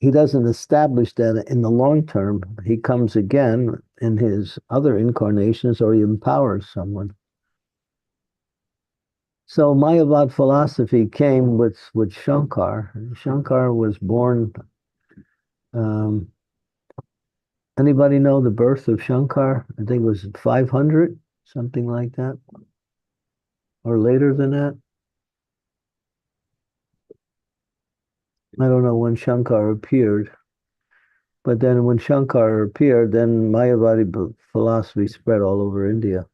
he doesn't establish that in the long term. He comes again in his other incarnations or he empowers someone. So Mayavad philosophy came with Shankar. Shankar was born. Anybody know the birth of Shankar? I think it was 500, something like that, or later than that. I don't know when Shankar appeared, but then when Shankar appeared, then Mayavadi philosophy spread all over India.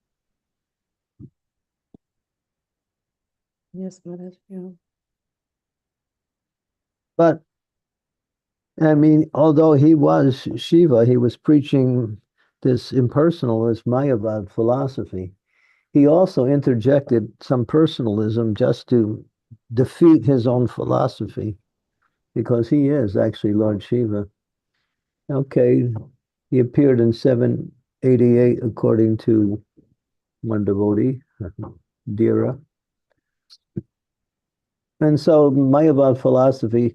Yes, Maharaj. Yeah. But I mean, although he was Shiva, he was preaching this impersonalist Mayavad philosophy. He also interjected some personalism just to defeat his own philosophy, because he is actually Lord Shiva. Okay, he appeared in 788 according to one devotee, Dira. And so Mayavad philosophy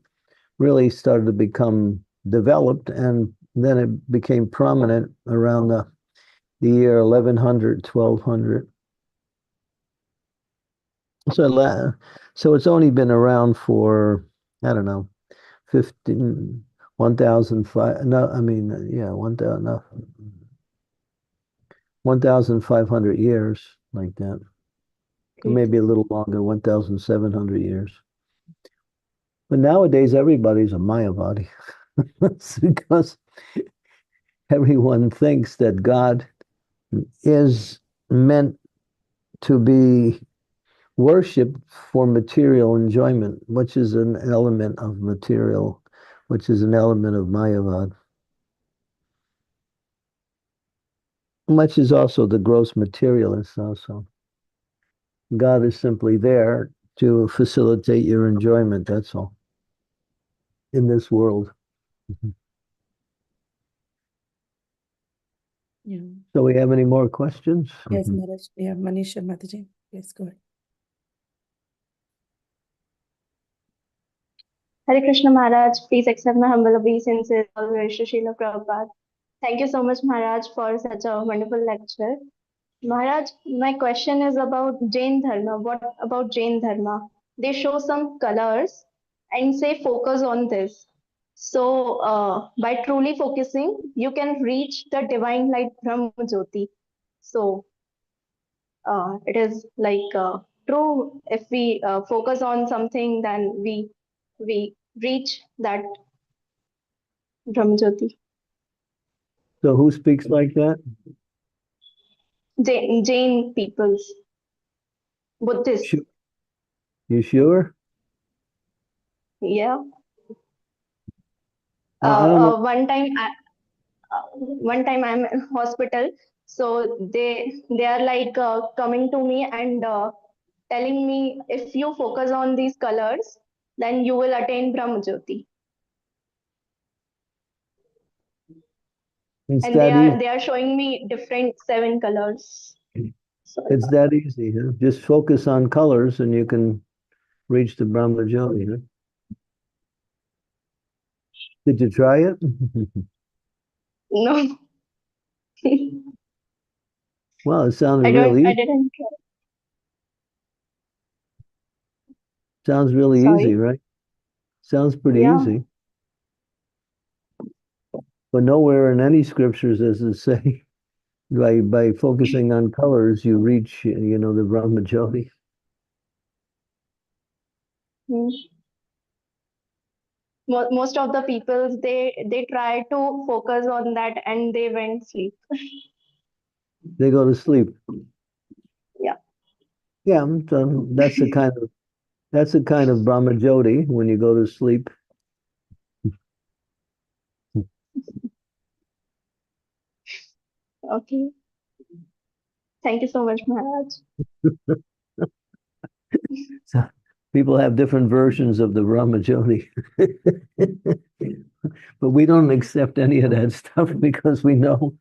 really started to become developed, and then it became prominent around the year 1100, 1200. So it's only been around for, I don't know, 15, 1,005, no, I mean, yeah, 1,000, no, 1,500 years, like that. Maybe a little longer, 1,700 years. But nowadays, everybody's a Mayavadi. It's because everyone thinks that God is meant to be worshipped for material enjoyment, which is an element of material, which is an element of Mayavad. Much is also the gross materialist also. God is simply there to facilitate your enjoyment, that's all, in this world. Yeah. So we have any more questions? Yes, Maharaj. Yeah, Manisha Mataji. Yes, go ahead. Hare Krishna Maharaj, please accept my humble obeisance, all Srila Prabhupada. Thank you so much, Maharaj, for such a wonderful lecture. Maharaj, my question is about Jain Dharma. What about Jain Dharma? They show some colors and say focus on this. So, by truly focusing, you can reach the divine light Brahma Jyoti. So, it is like true. If we focus on something, then we reach that Brahma Jyoti. So who speaks like that? Jain peoples, Buddhists. You sure? Yeah. I don't know. One time I'm in hospital, so they are like coming to me and telling me if you focus on these colors, then you will attain Brahma Jyoti. It's And that easy. they are showing me different 7 colors. So It's that easy. Huh? Just focus on colors and you can reach the Brahma Jyoti. Huh? Did you try it? no. Well, it sounds I real easy. didn't. Sounds really easy, Sorry. right? Sounds pretty Yeah. easy. But nowhere in any scriptures does it say by focusing on colors you reach, the Brahmajyoti. Hmm. Most of the people they try to focus on that and they went sleep. They go to sleep. Yeah. Yeah, so that's the kind of Brahmajyoti when you go to sleep. Okay. Thank you so much, Maharaj. So people have different versions of the Brahmajyoti. But we don't accept any of that stuff because we know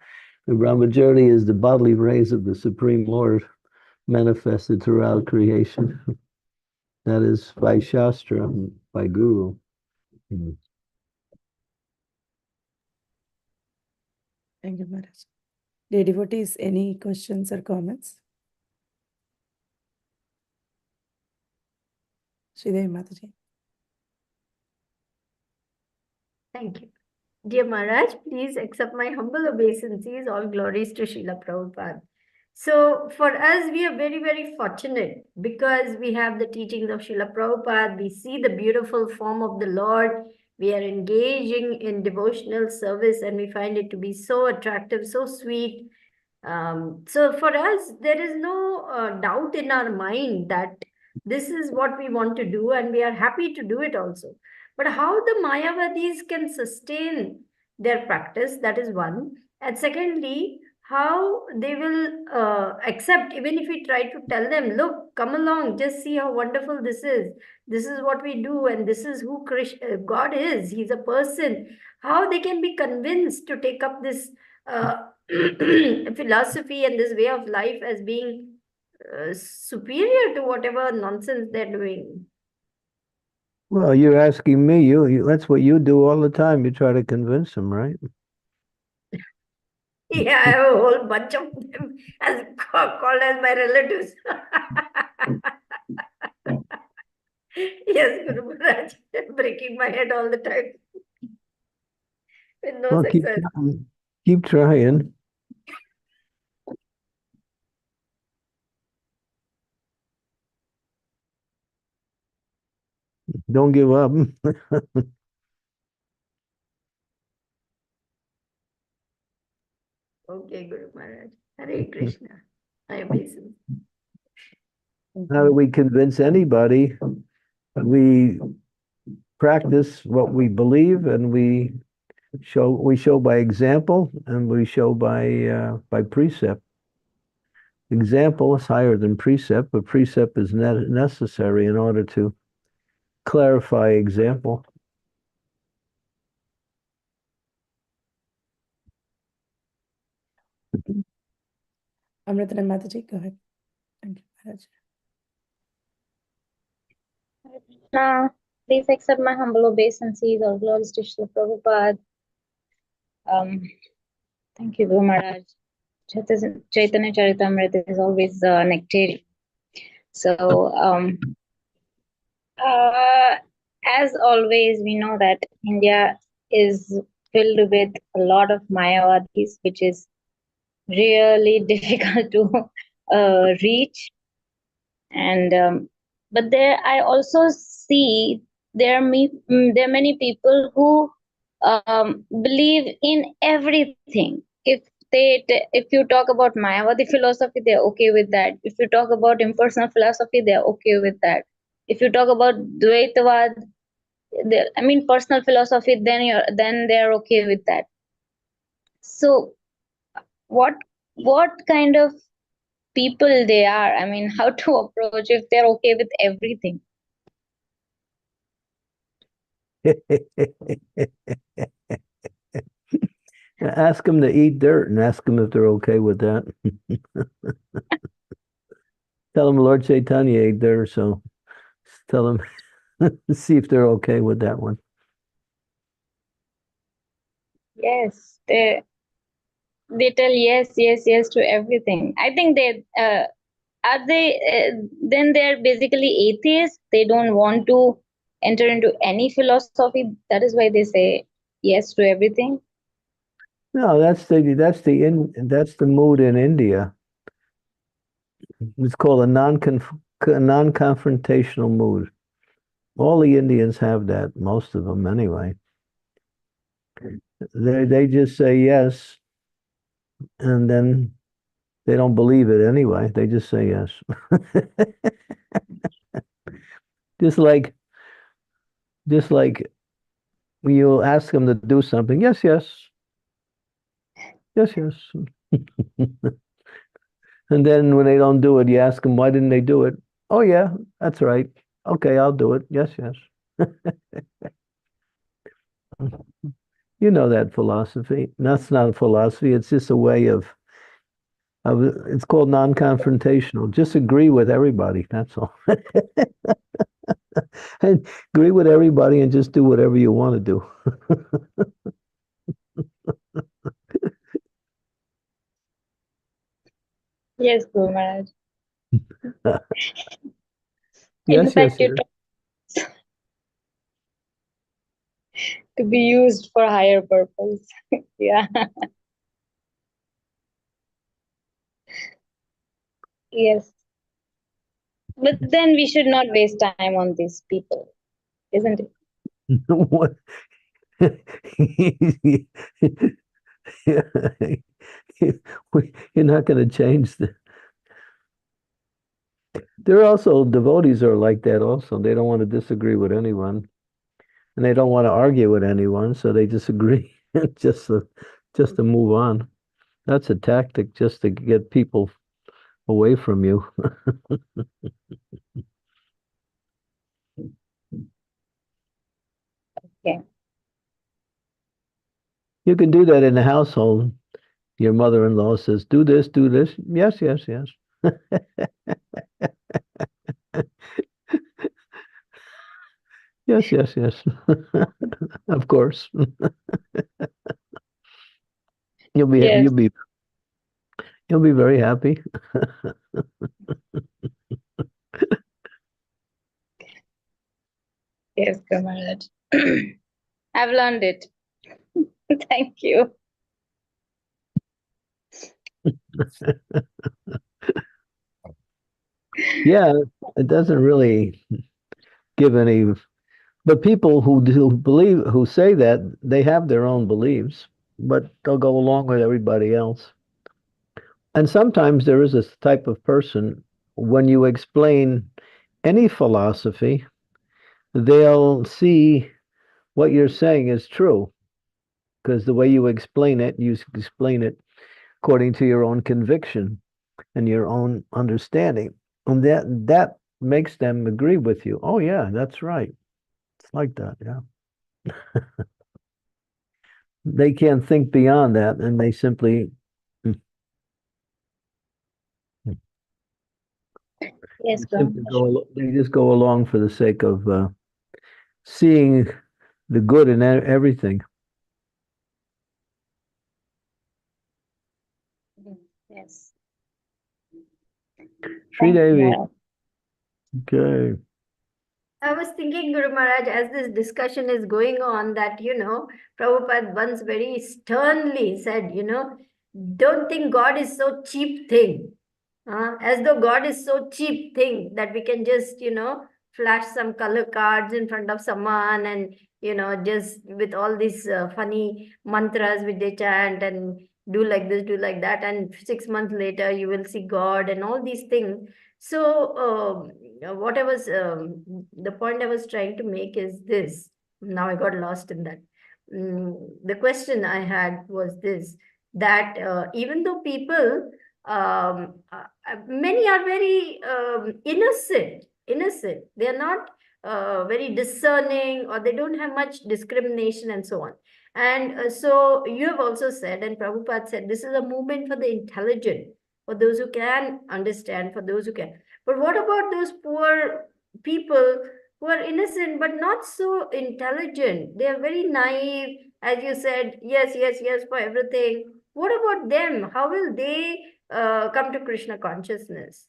the Brahmajyoti is the bodily rays of the Supreme Lord manifested throughout creation. That is by Shastra, by Guru. Thank you, Maharaj. Dear devotees, any questions or comments? Sridevi Mataji. Thank you. Dear Maharaj, please accept my humble obeisances. All glories to Srila Prabhupada. So for us, we are very, very fortunate because we have the teachings of Srila Prabhupada. We see the beautiful form of the Lord. We are engaging in devotional service and we find it to be so attractive, so sweet. So for us, there is no doubt in our mind that this is what we want to do and we are happy to do it also. But how the Mayavadis can sustain their practice, that is one. And secondly, how they will accept, even if we try to tell them, look, come along, just see how wonderful this is. This is what we do, and this is who God is. He's a person. How they can be convinced to take up this philosophy and this way of life as being superior to whatever nonsense they're doing. Well, you're asking me. That's what you do all the time. You try to convince them, right? Yeah, I have a whole bunch of them as called as my relatives. Yes, Guru Maharaj, breaking my head all the time with no Well, success. keep trying. Don't give up. Okay, Guru Maharaj. Hare Krishna. I obeisance. How do we convince anybody? We practice what we believe, and we show by example, and we show by precept. Example is higher than precept, but precept is necessary in order to clarify example. Amritana Mataji, go ahead. Thank you, Maharaj. Please accept my humble obeisances. All glories to Srila Prabhupada. Thank you, Guru Maharaj. Chaitanya Charitamrita is always nectarian. So, as always, we know that India is filled with a lot of Mayavadis, which is really difficult to reach. And but there, I also see there are many people who believe in everything. If you talk about Mayavadi philosophy, they're okay with that. If you talk about impersonal philosophy, they're okay with that. If you talk about Dvaitavad, personal philosophy, then they're okay with that. So what kind of people they are? I mean, how to approach if they're okay with everything? Ask them to eat dirt and ask them if they're okay with that. Tell them Lord Chaitanya ate dirt, so tell them, see if they're okay with that one. Yes, they They tell yes, yes, yes to everything. I think they are they then they're basically atheists. They don't want to enter into any philosophy. That is why they say yes to everything. No, that's the mood in India. It's called a non-confrontational mood. All the Indians have that, most of them anyway. They just say yes, and then they don't believe it anyway. They just say yes. just like when you ask them to do something, yes, yes, yes, yes. And then when they don't do it, you ask them, why didn't they do it? Oh, yeah, that's right. Okay, I'll do it. Yes, yes. You know that philosophy. That's not a philosophy. It's just a way of it's called non-confrontational. Just agree with everybody. That's all. And agree with everybody and just do whatever you want to do. Yes, Guru Maharaj. In Yes, fact, yes, you yes. talk to be used for higher purpose. Yeah. Yes. But then we should not waste time on these people, isn't it? What? You're not going to change the. There are also devotees are like that also. They don't want to disagree with anyone, and they don't want to argue with anyone, so they disagree just to move on. That's a tactic just to get people away from you. Okay. You can do that in the household. Your mother-in-law says, "Do this, do this." Yes, yes, yes. Yes, yes, yes. Of course. You'll be Yes. you'll be very happy. Yes, Guru Maharaj. I've learned it. Thank you. Yeah, it doesn't really give any. But people who say that, they have their own beliefs, but they'll go along with everybody else. And sometimes there is this type of person, when you explain any philosophy, they'll see what you're saying is true because the way you explain it according to your own conviction and your own understanding. And that makes them agree with you. Oh yeah, that's right. It's like that, yeah. They can't think beyond that, and they simply Yes, Guru Maharaj. they just go along for the sake of seeing the good in everything. Yes. Sri Thank you, Devi. Maharaj. Okay. I was thinking, Guru Maharaj, as this discussion is going on, that, Prabhupada once very sternly said, don't think God is so cheap thing. As though God is so cheap thing that we can just, flash some color cards in front of someone and, just with all these funny mantras which they chant and do like this, do like that. And 6 months later, you will see God and all these things. So, the point I was trying to make is this. Now I got lost in that. The question I had was this, that even though people, many are very innocent. They are not very discerning, or they don't have much discrimination and so on. And so you have also said, and Prabhupada said, this is a movement for the intelligent, for those who can understand, for those who can. But what about those poor people who are innocent but not so intelligent? They are very naive, as you said, yes, yes, yes for everything. what about them? How will they come to Krishna consciousness?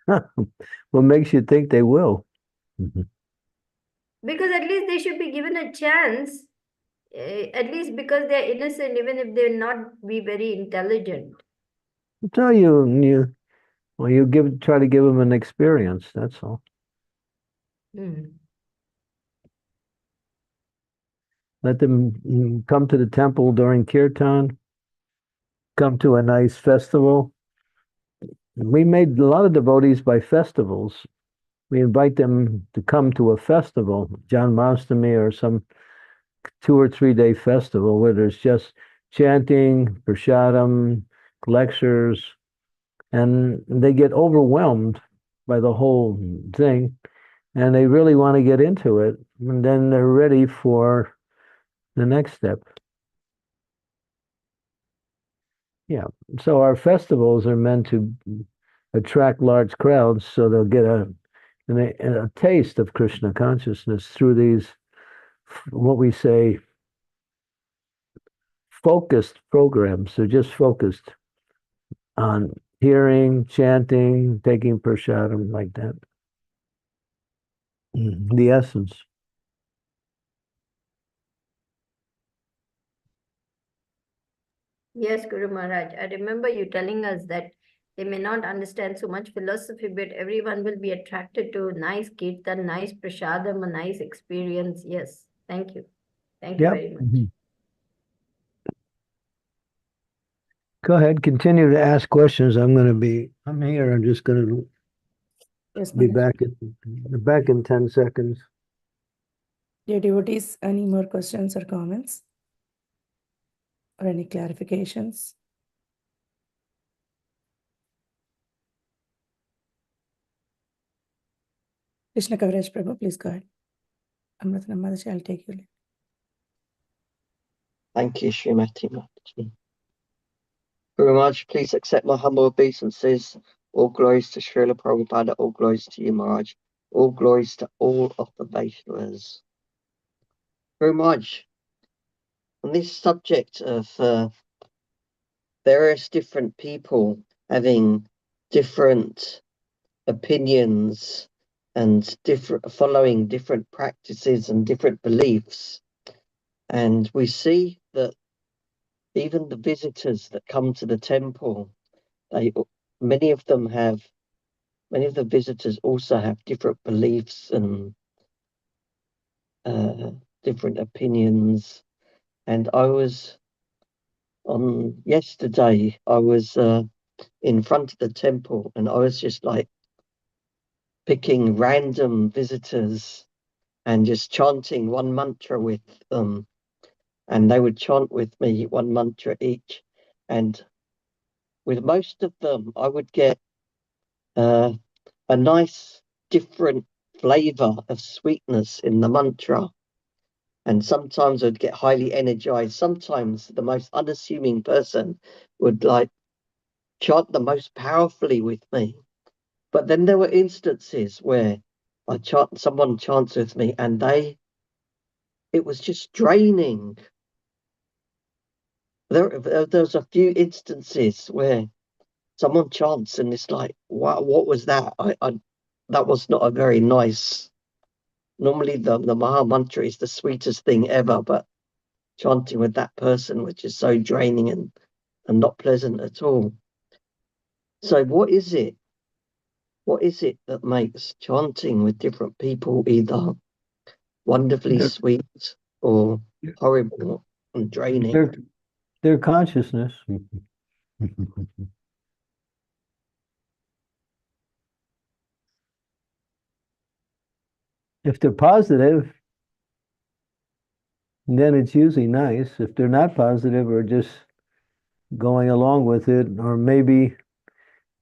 What makes you think they will? Because at least they should be given a chance, at least because they're innocent, even if they're not be very intelligent. So try to give them an experience. That's all. Let them come to the temple during kirtan, come to a nice festival. We made a lot of devotees by festivals. We invite them to come to a festival, Janmashtami or some 2 or 3 day festival where there's just chanting, prasadam, lectures, and they get overwhelmed by the whole thing, and they really want to get into it, and then they're ready for the next step. Yeah, so our festivals are meant to attract large crowds, so they'll get a taste of Krishna consciousness through these, what we say, focused programs. They're just focused on hearing, chanting, taking prasadam, like that. The essence. Yes, Guru Maharaj. I remember you telling us that they may not understand so much philosophy, but everyone will be attracted to nice kirtan, nice prasadam, a nice experience. Yes. Thank you. Thank you very much. Go ahead, continue to ask questions. I'm here. I'm just going to be back in 10 seconds. Dear devotees, any more questions or comments? Or any clarifications? Krishna Kaviraj Prabhu, please go ahead. Amrita Mataji, I'll take you later. Thank you, Srimati Mataji. Guru Maharaj, please accept my humble obeisances. All glories to Srila Prabhupada, all glories to you, Maharaj. All glories to all of the Vaishnavas. Guru Maharaj, on this subject of various different people having different opinions and following different practices and different beliefs, and we see that even the visitors that come to the temple, many of the visitors also have different beliefs and different opinions. And yesterday I was in front of the temple, and I was just like picking random visitors and just chanting one mantra with them, and they would chant with me one mantra each. And with most of them, I would get a nice different flavor of sweetness in the mantra. And sometimes I'd get highly energized. Sometimes the most unassuming person would like chant the most powerfully with me. But then there were instances where someone chants with me, and it was just draining. There's a few instances where someone chants and it's like, what was that? That was not a very nice. Normally the Maha Mantra is the sweetest thing ever, but chanting with that person, which is so draining and not pleasant at all. So what is it? What is it that makes chanting with different people either wonderfully sweet or horrible and draining? Their consciousness. If they're positive, then it's usually nice. If they're not positive or just going along with it, or maybe,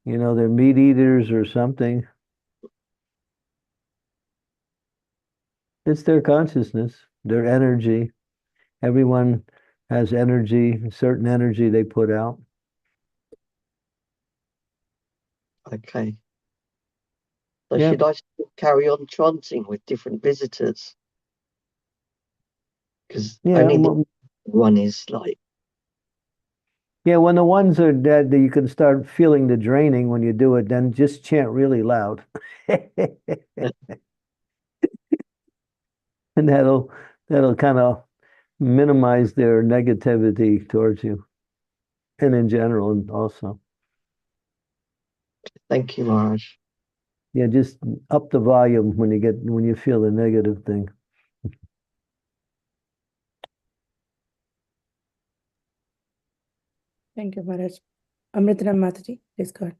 they're meat eaters or something, it's their consciousness, their energy. Everyone has energy, a certain energy they put out. Okay. So should I still carry on chanting with different visitors? Because one is like, Yeah, when the ones are dead, you can start feeling the draining when you do it, then just chant really loud. And that'll kind of minimize their negativity towards you. And in general also. thank you, Maharaj. Yeah, just up the volume when you feel the negative thing. Thank you, Maharaj. Amritaram Mataji, please go ahead.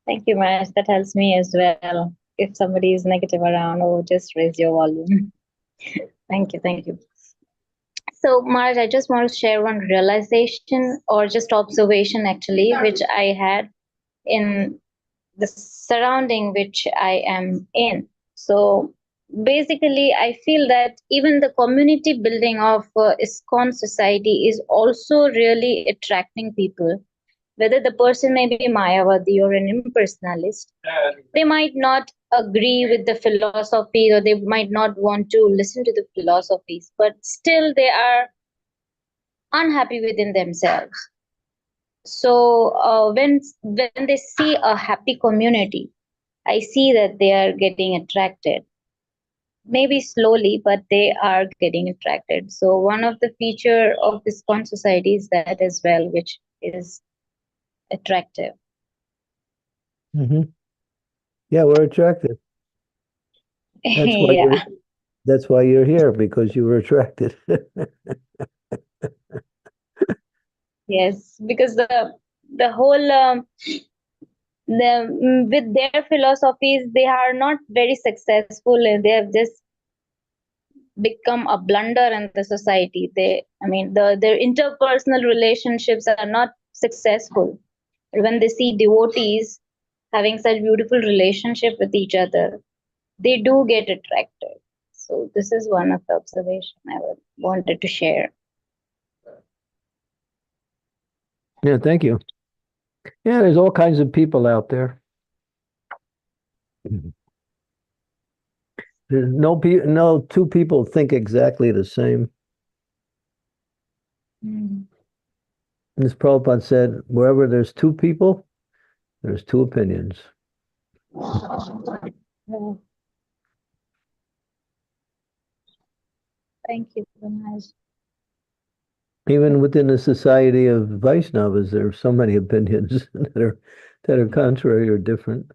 Thank you, Maharaj. That helps me as well. If somebody is negative around, oh, just raise your volume. Thank you, thank you. So, Maharaj, I just want to share one realization or just observation actually, which I had in the surrounding which I am in. So, basically, I feel that even the community building of ISKCON society is also really attracting people. Whether the person may be Mayavadi or an impersonalist, they might not agree with the philosophy or they might not want to listen to the philosophies, but still they are unhappy within themselves. So when they see a happy community, I see that they are getting attracted. Maybe slowly, but they are getting attracted. So one of the feature of this ISKCON society is that as well, which is attractive. Mm-hmm. Yeah, we're attracted. Yeah. That's why you're here, because you were attracted. Yes, because the whole with their philosophies, they are not very successful, and they have just become a blunder in the society. I mean, their interpersonal relationships are not successful. When they see devotees having such beautiful relationship with each other, they do get attracted. So this is one of the observation I wanted to share. Yeah, thank you. Yeah, there's all kinds of people out there. There's no two people think exactly the same. As Prabhupada said, wherever there's two people, there's two opinions. Thank you so much. Even within the society of Vaishnavas, there are so many opinions that are contrary or different.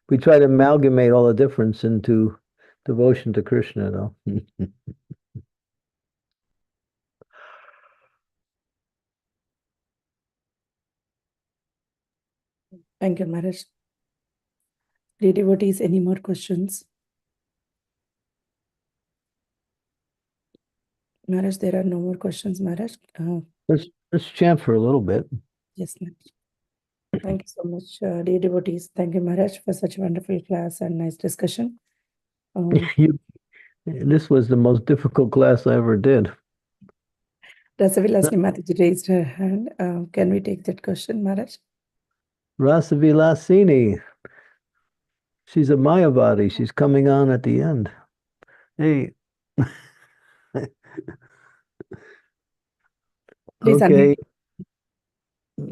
We try to amalgamate all the difference into devotion to Krishna, though. Thank you, Maharaj. Dear devotees, any more questions? Maharaj, there are no more questions, Maharaj. Let's chant for a little bit. Yes, Maharaj. Thank you so much, dear devotees. Thank you, Maharaj, for such a wonderful class and nice discussion. This was the most difficult class I ever did. Rasavilasini Mataji raised her hand. Can we take that question, Maharaj? Rasavilasini. She's a Mayavadi. She's coming on at the end. Hey. Please okay.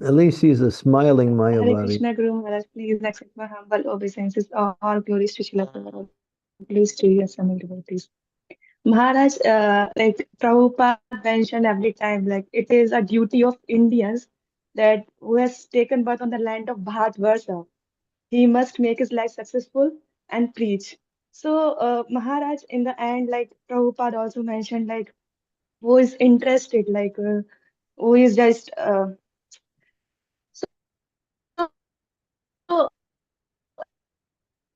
At least she's a smiling Hare Mayavadi. Krishna Guru Maharaj, please accept my humble obeisances. All glories to Srila Prabhupada. Please to your Swami devotees. Maharaj, like Prabhupada mentioned every time, like it is a duty of Indians that who has taken birth on the land of Bharatvarsha, he must make his life successful and preach. So, Maharaj, in the end, like Prabhupada also mentioned, like who is interested, like who is just so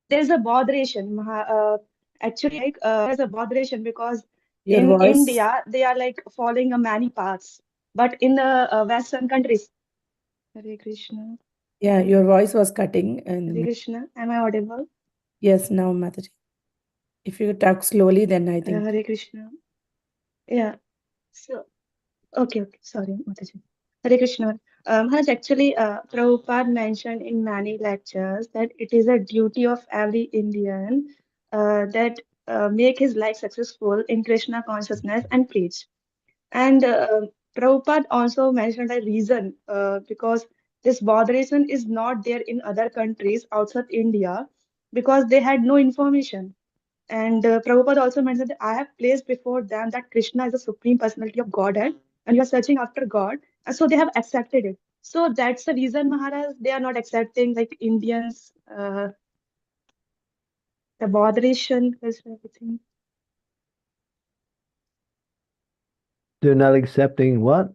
there's a botheration. Actually, like there's a botheration because Your in voice. India they are like following many paths, but in the Western countries. Hare Krishna. Yeah, your voice was cutting. Hare Krishna. Am I audible? Yes, now Mataji. If you talk slowly, then I think. Hare Krishna. Yeah. So, okay. Sorry, Mataji. Hare Krishna. Maharaj, actually, Prabhupada mentioned in many lectures that it is a duty of every Indian that make his life successful in Krishna consciousness and preach. And Prabhupada also mentioned a reason because this botheration is not there in other countries outside India because they had no information. And Prabhupada also mentioned that I have placed before them that Krishna is the supreme personality of Godhead and you are searching after God. And so they have accepted it. So that's the reason, Maharaj, they are not accepting like Indians, the botheration, because everything. They're not accepting what?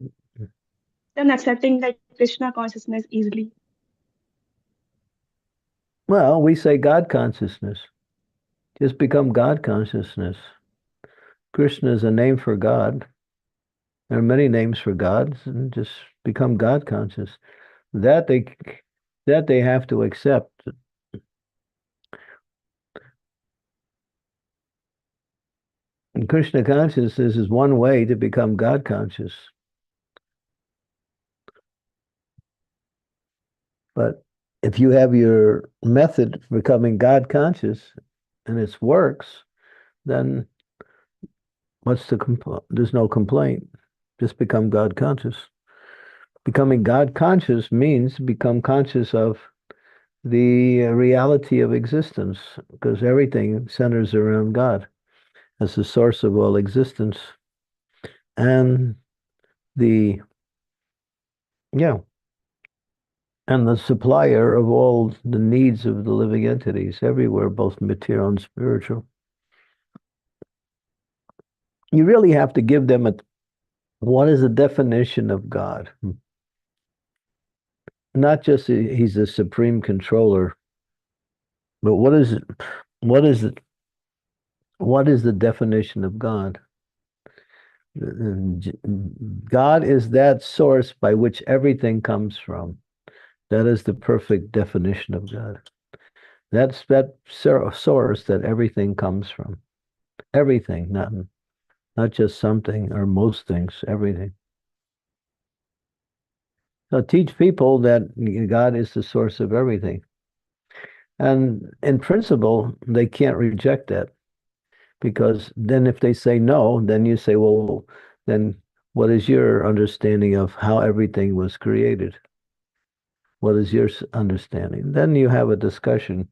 They're not accepting like Krishna consciousness easily. Well, we say God consciousness. Just become God consciousness. Krishna is a name for God. There are many names for God, and just become God conscious. That they have to accept. And Krishna consciousness is one way to become God conscious. But if you have your method for becoming God conscious and it works, then what's the there's no complaint. Just become God conscious. Becoming God conscious means become conscious of the reality of existence, because everything centers around God as the source of all existence and the and the supplier of all the needs of the living entities everywhere, both material and spiritual. You really have to give them what is the definition of God? Not just he's the supreme controller, but what is the definition of God? God is that source by which everything comes from. That is the perfect definition of God. That's that source that everything comes from. Everything, not just something or most things, everything. So teach people that God is the source of everything. And in principle, they can't reject that. Because then if they say no, then you say, well, then what is your understanding of how everything was created? What is your understanding? Then you have a discussion.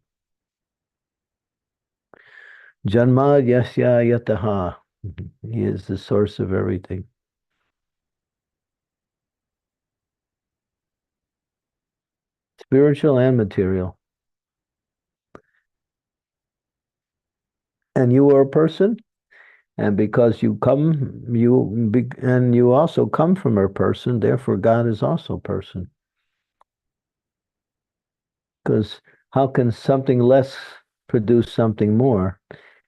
Janma yasya yataha. He is the source of everything. Spiritual and material. And you are a person, and because you also come from a person, therefore God is also person. Because how can something less produce something more?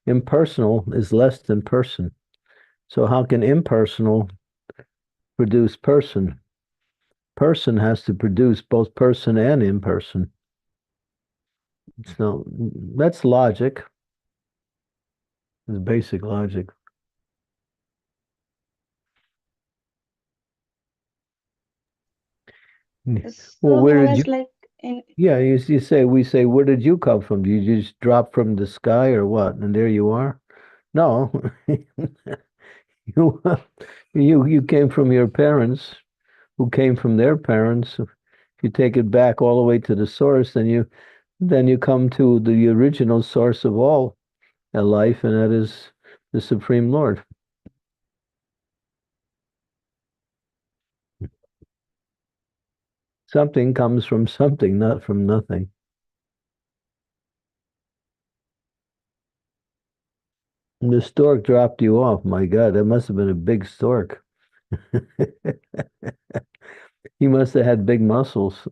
Impersonal is less than person. So how can impersonal produce person? Person has to produce both person and imperson. So that's logic. It's basic logic. Well, So where did Maharaj, you? like in Yeah, we say, where did you come from? Did you just drop from the sky or what? And there you are? No. you you came from your parents, who came from their parents. If you take it back all the way to the source, then you come to the original source of all life, and that is the Supreme Lord. Something comes from something, not from nothing. And the stork dropped you off. My God, that must have been a big stork. He must have had big muscles.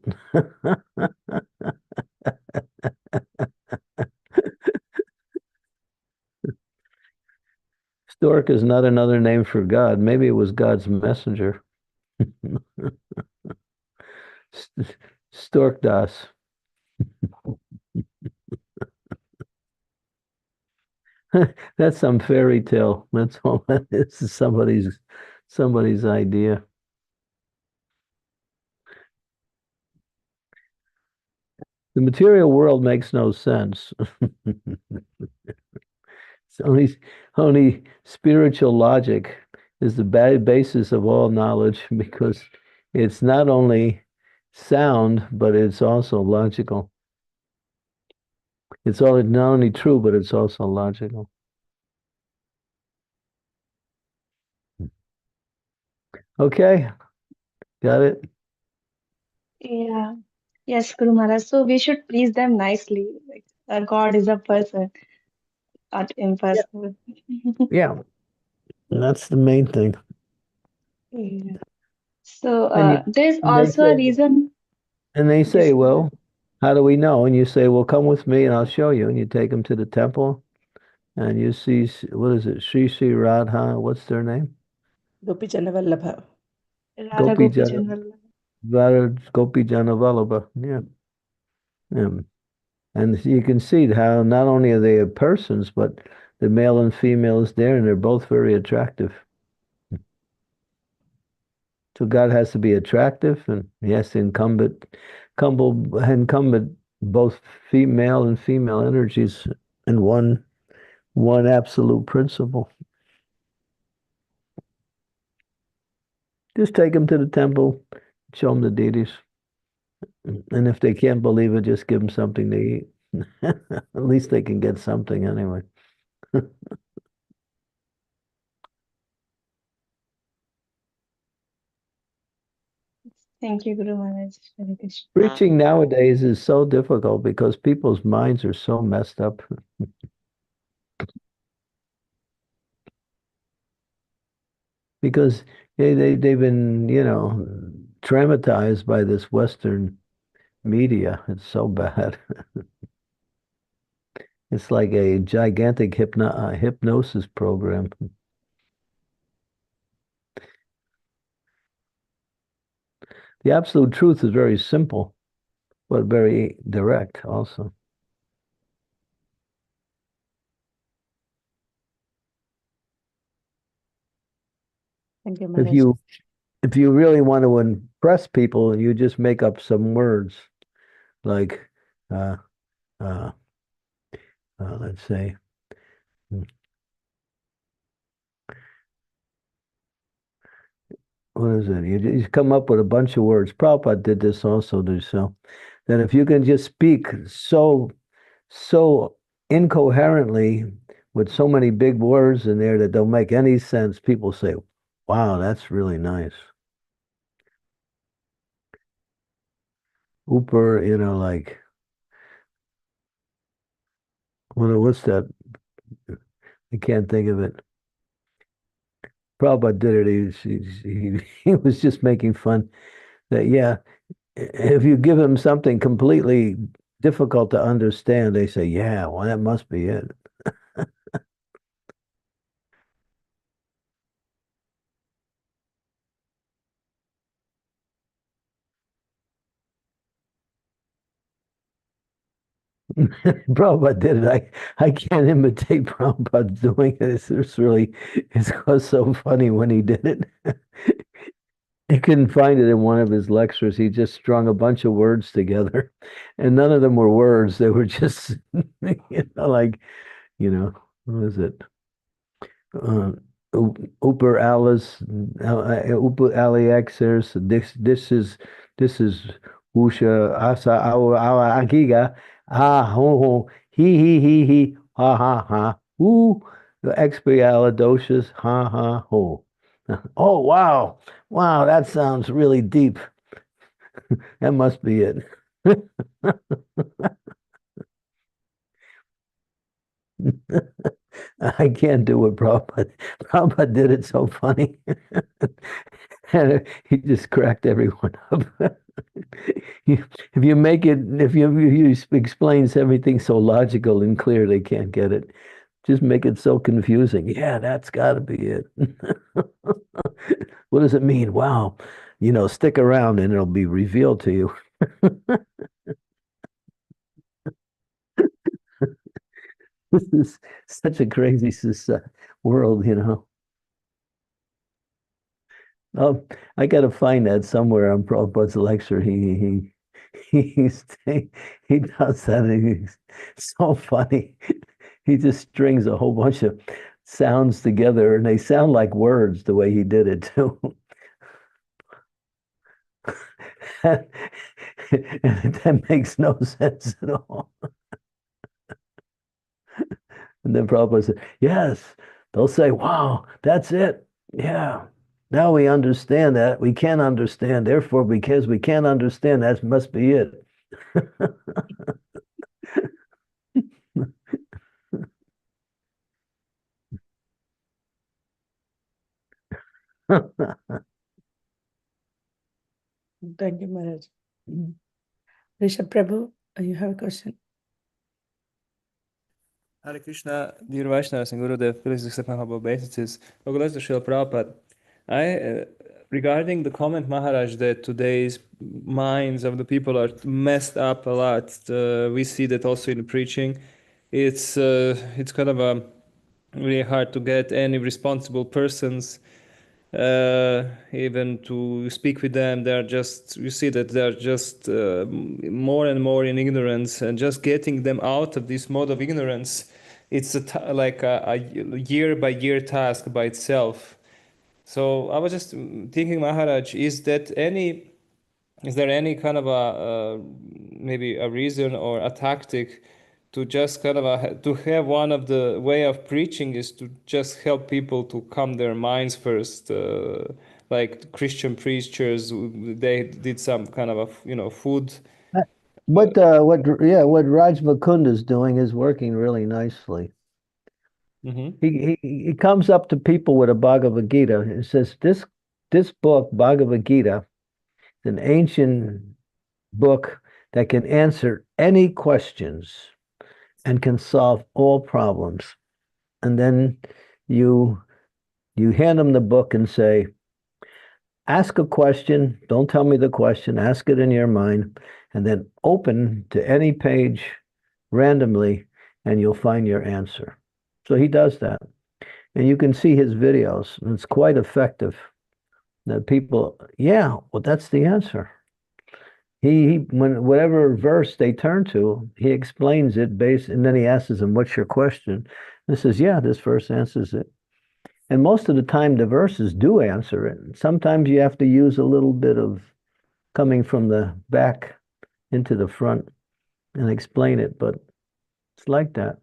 Stork is not another name for God. Maybe it was God's messenger. Stork Das. That's some fairy tale. That's all that is. Somebody's idea. The material world makes no sense. It's only spiritual logic is the basis of all knowledge because it's not only sound, but it's also logical. It's all not only true, but it's also logical. Okay, got it? Yeah. Yes, Guru Maharaj. So we should please them nicely. Like our God is a person, not impersonal. Yeah, that's the main thing. Yeah. So And there's they also a say, reason. Yes, Guru Maharaj. well, how do we know? And you say, well, come with me and I'll show you. And you take them to the temple and you see, what is it? Sri Radha, what's their name? Gopi Vallabha. Radha Gopi Gopi Jana, Chandra. Gopi Jana Vallabha. Yeah. And you can see how not only are they persons, but the male and female is there and they're both very attractive. So God has to be attractive and he has to incumbent both male and female energies in one absolute principle. Just take them to the temple, show them the deities. And if they can't believe it, just give them something to eat. At least they can get something anyway. Thank you, Guru Maharaj. Hare Krishna. Preaching nowadays is so difficult because people's minds are so messed up. Because they've been, traumatized by this Western media. It's so bad. It's like a gigantic hypnosis program. The absolute truth is very simple, but very direct also. Thank you, If Maharaj. you really want to impress people, you just make up some words like let's say what is it? You come up with a bunch of words. Prabhupada did this also, so that if you can just speak so incoherently with so many big words in there that don't make any sense, people say, wow, that's really nice. Upper, like what's that? I can't think of it. Prabhupada did it. He was just making fun that, yeah, if you give them something completely difficult to understand, they say, yeah, well, that must be it. Prabhupada did it. I can't imitate Prabhupada doing it. It's so funny when he did it. He couldn't find it in one of his lectures. He just strung a bunch of words together, and none of them were words. They were just, what is it? Uber Alice, Uber Alixers. This is Usha Asa our Agiga. Ah ho, he ha ha ha. Ooh, the expialidocious ha ha ho. Oh wow. Wow, that sounds really deep. That must be it. I can't do it, Prabhupada. Prabhupada did it so funny. And he just cracked everyone up. If you explains everything so logical and clear, they can't get it. Just make it so confusing. Yeah, that's got to be it. What does it mean? Wow. Stick around and it'll be revealed to you. This is such a crazy world. Oh, I got to find that somewhere on Prabhupada's lecture. He does that. And he's so funny. he just strings a whole bunch of sounds together, and they sound like words the way he did it too. And that makes no sense at all. And then Prabhupada said, yes, they'll say, wow, that's it. Yeah. Now we understand that. We can't understand. Therefore, because we can't understand, that must be it. Thank you, Maharaj. Rishabh Prabhu, you have a question? Hare Krishna, dear Vaishnavas and Gurudev, please accept my humble obeisances. Bhagavad Srila Prabhupada. Regarding the comment, Maharaj, that today's minds of the people are messed up a lot, we see that also in the preaching. It's kind of really hard to get any responsible persons even to speak with them. They're just, you see that they're just more and more in ignorance, and just getting them out of this mode of ignorance, it's like a year by year task by itself. So I was just thinking, Maharaj, is there any kind of a maybe a reason or a tactic to just kind of to have one of the way of preaching is to just help people to calm their minds first, like Christian preachers, they did some kind of food. What Raj Mukund is doing is working really nicely. He comes up to people with a Bhagavad Gita and says, this book, Bhagavad Gita, is an ancient book that can answer any questions and can solve all problems. And then you hand them the book and say, ask a question, don't tell me the question, ask it in your mind, and then open to any page randomly, and you'll find your answer. So he does that. And you can see his videos, and it's quite effective. That people, yeah, well, that's the answer. When whatever verse they turn to, he explains it and then he asks them, what's your question? And says, yeah, this verse answers it. And most of the time, the verses do answer it. Sometimes you have to use a little bit of coming from the back into the front and explain it, but it's like that.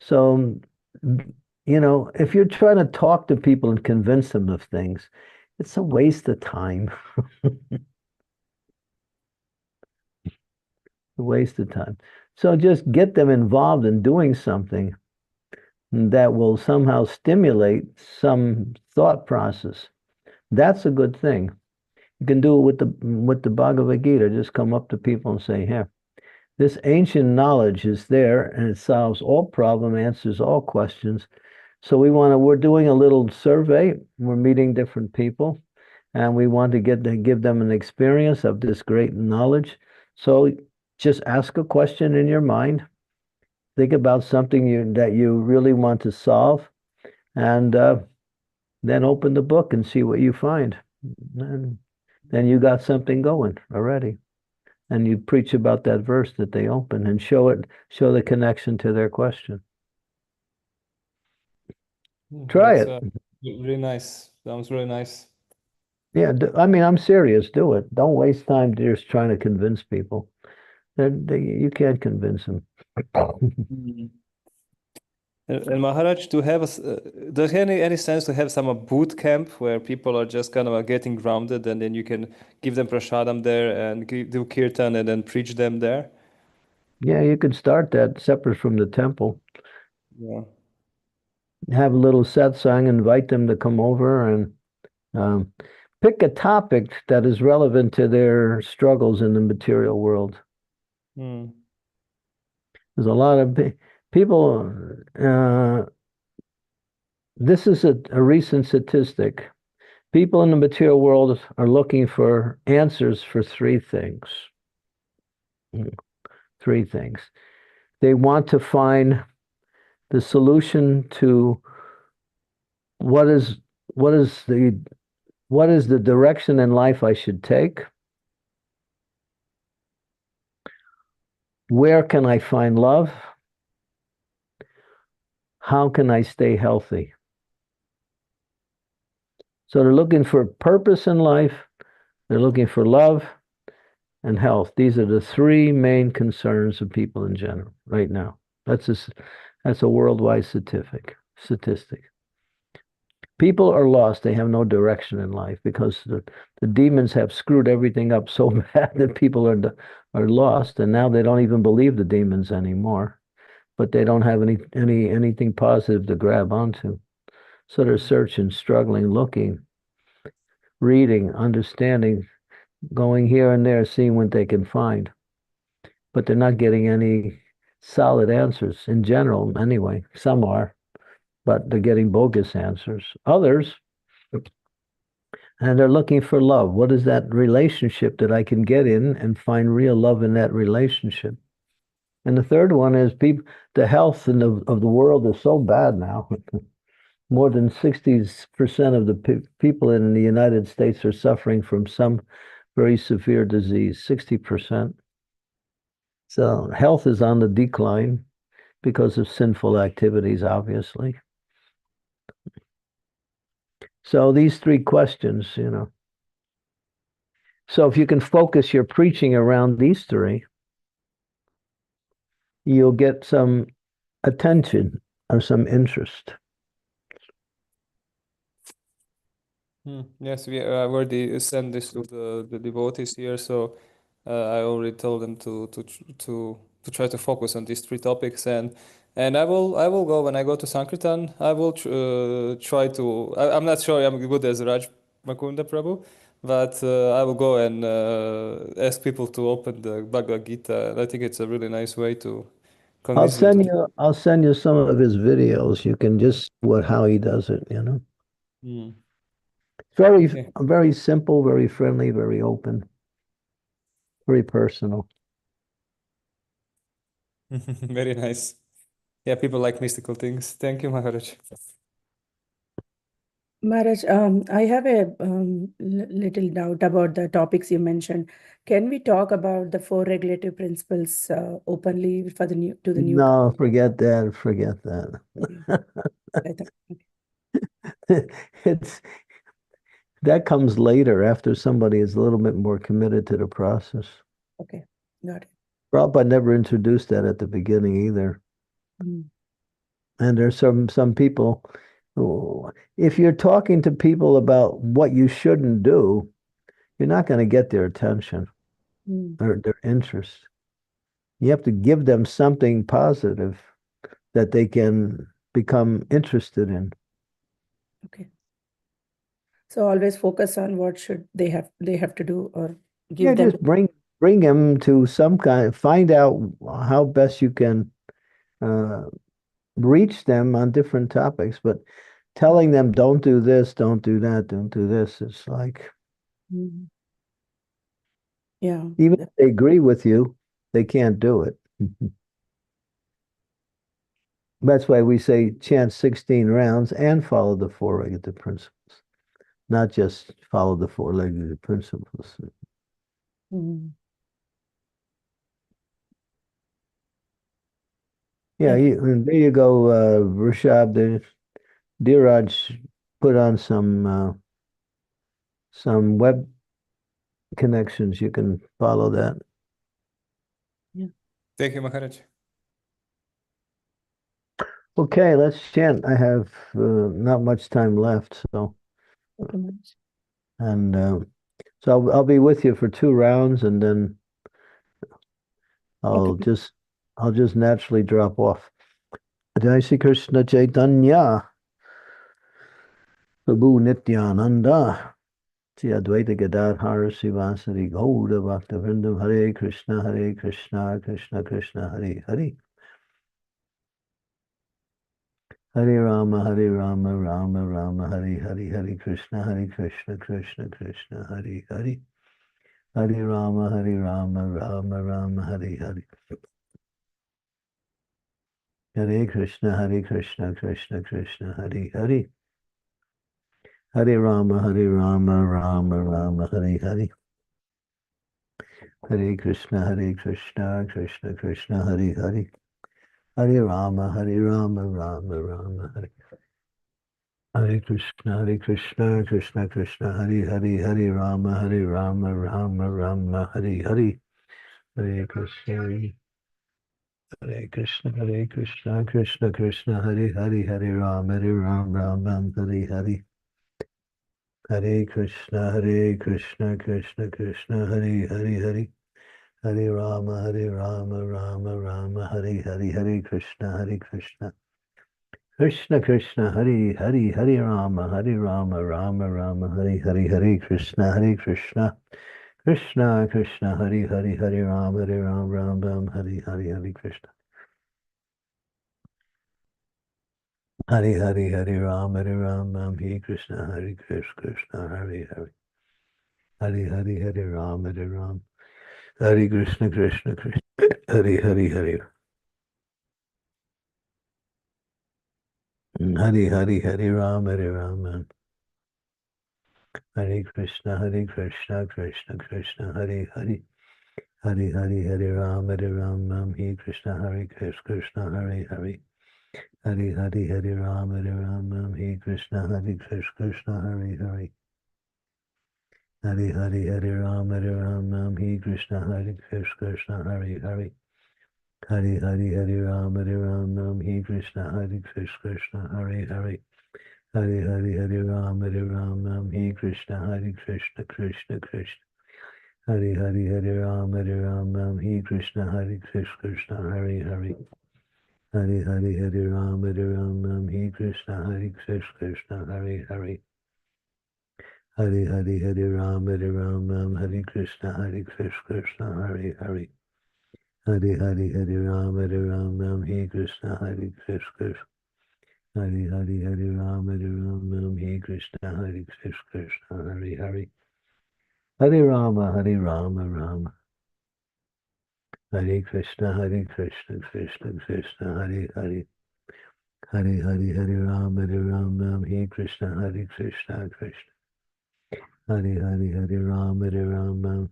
So, if you're trying to talk to people and convince them of things, it's a waste of time. A waste of time. So just get them involved in doing something that will somehow stimulate some thought process. That's a good thing. You can do it with the Bhagavad Gita. Just come up to people and say, here, this ancient knowledge is there and it solves all problems, answers all questions. So we're doing a little survey. We're meeting different people and we want to give them an experience of this great knowledge. So just ask a question in your mind. Think about something that you really want to solve, and then open the book and see what you find. And then you got something going already. And you preach about that verse that they open and show the connection to their question. Try it. Really nice. Sounds really nice. Yeah, I'm serious. Do it. Don't waste time just trying to convince people. You can't convince them. And Maharaj, does it any sense to have some boot camp where people are just kind of getting grounded, and then you can give them prasadam there and do kirtan and then preach them there? Yeah, you could start that separate from the temple. Yeah. Have a little satsang, invite them to come over and pick a topic that is relevant to their struggles in the material world. There's a lot of people. This is a recent statistic. People in the material world are looking for answers for three things. Three things. They want to find the solution to what is the direction in life I should take? Where can I find love? how can I stay healthy? So they're looking for purpose in life, they're looking for love and health. These are the three main concerns of people in general right now. That's a worldwide statistic. People are lost. They have no direction in life because the demons have screwed everything up so bad that people are lost, and now they don't even believe the demons anymore. But they don't have anything positive to grab onto. So they're searching, struggling, looking, reading, understanding, going here and there, seeing what they can find. But they're not getting any solid answers in general, anyway. Some are, but they're getting bogus answers. Others, and they're looking for love. What is that relationship that I can get in and find real love in that relationship? And the third one is the health of the world is so bad now. More than 60% of the people in the United States are suffering from some very severe disease, 60%. So health is on the decline because of sinful activities, obviously. So these three questions, So if you can focus your preaching around these three, you'll get some attention or some interest. Yes, we already sent this to the devotees here, so I already told them to try to focus on these three topics, and I will go when I go to Sankirtan. I will try to. I'm not sure I'm good as Raj Makunda Prabhu, but I will go and ask people to open the Bhagavad Gita. And I think it's a really nice way to convince them to. I'll send you some of his videos. You can just see how he does it, Mm. Very, Yeah. very simple, very friendly, very open, very personal. Very nice. Yeah, people like mystical things. Thank you, Maharaj. Maharaj, I have a little doubt about the topics you mentioned. Can we talk about the four regulative principles openly for the new? No, forget that. Forget that. I thought, It's that comes later after somebody is a little bit more committed to the process. okay, got it. Prabhupada never introduced that at the beginning either. Mm. And there's some people who, if you're talking to people about what you shouldn't do, you're not going to get their attention or their interest. You have to give them something positive that they can become interested in. Okay. So always focus on what should they have to do or give Yeah, them. just bring them to some kind, find out how best you can reach them on different topics, but telling them don't do this, don't do that, don't do this, it's like, Mm. Yeah. even if they agree with you, they can't do it. That's why we say chant 16 rounds and follow the four-legged principles, not just follow the four-legged principles. Mm. Yeah, and there you go, Rishab. Dheeraj put on some web connections. You can follow that. Yeah. Thank you, Maharaj. Okay, let's chant. I have not much time left, so Okay, Maharaj. and so I'll be with you for 2 rounds, and then I'll Okay. just naturally drop off. Jai Shri Krishna Chaitanya Prabhu Nityananda Sri Advaita Gadadhara Srivasari Gauda Bhaktivinoda Hare Krishna Krishna Krishna Hare Hare Hare Rama Rama Rama Hare Hare Hare Krishna Krishna Krishna Hare Hare Hare Rama Rama Rama Hare Hare Hare Krishna Krishna Krishna Hare Hare Hare Rama Rama Rama Hare Hare Hare Krishna Krishna Krishna Hare Hare Hare Rama, Rama Rama, Hare Krishna, Krishna Krishna, Hare Hare Rama, Rama Rama, Hare Hare. Hare Krishna, Krishna Krishna, Hare Hare Rama, Rama Hare Hare. Hare Krishna, Krishna Krishna, Hare Hare. Hare Rama, Rama Rama, Hare Hare. Hare Krishna, Krishna Krishna, Hare Rama, Rama Rama, Hare Hare. Hare Krishna, Krishna Krishna, Hare Rama, Rama, Hare Hare. Hare Krishna. Hare Rama, Hare Krishna, Krishna, Hare Hare. Hare Rama, Hare Krishna, Krishna Hare Hare. Hare Rama, Hare Krishna, Krishna Krishna, Hare Hare. Hare Rama, Hare Krishna, Krishna, Hare Hare. Hare Rama, Hare Krishna, Krishna, Hare Hare. Hare Rama, Hare Krishna, Krishna, Hare Hare. Hare Rama, Hare Krishna, Krishna, Hare Hare. Hare Rama, Hare Krishna, Krishna Krishna. Hare Rama, Hare Krishna, Krishna, Hare Hare. Hare Rama, Hare Krishna, Krishna, Hare Hare. Hare Rama, Hare Krishna, Krishna, Hare Hare. Hare Rama, Hare Krishna, Krishna. Hare Rama, Hare Krishna, Krishna, Hare Hare. Hare Rama, Rama. Hare Krishna, Krishna Krishna, Hare Hare. Hare Rama, Hare Krishna, Krishna, Krishna. Hare Rama, Rama.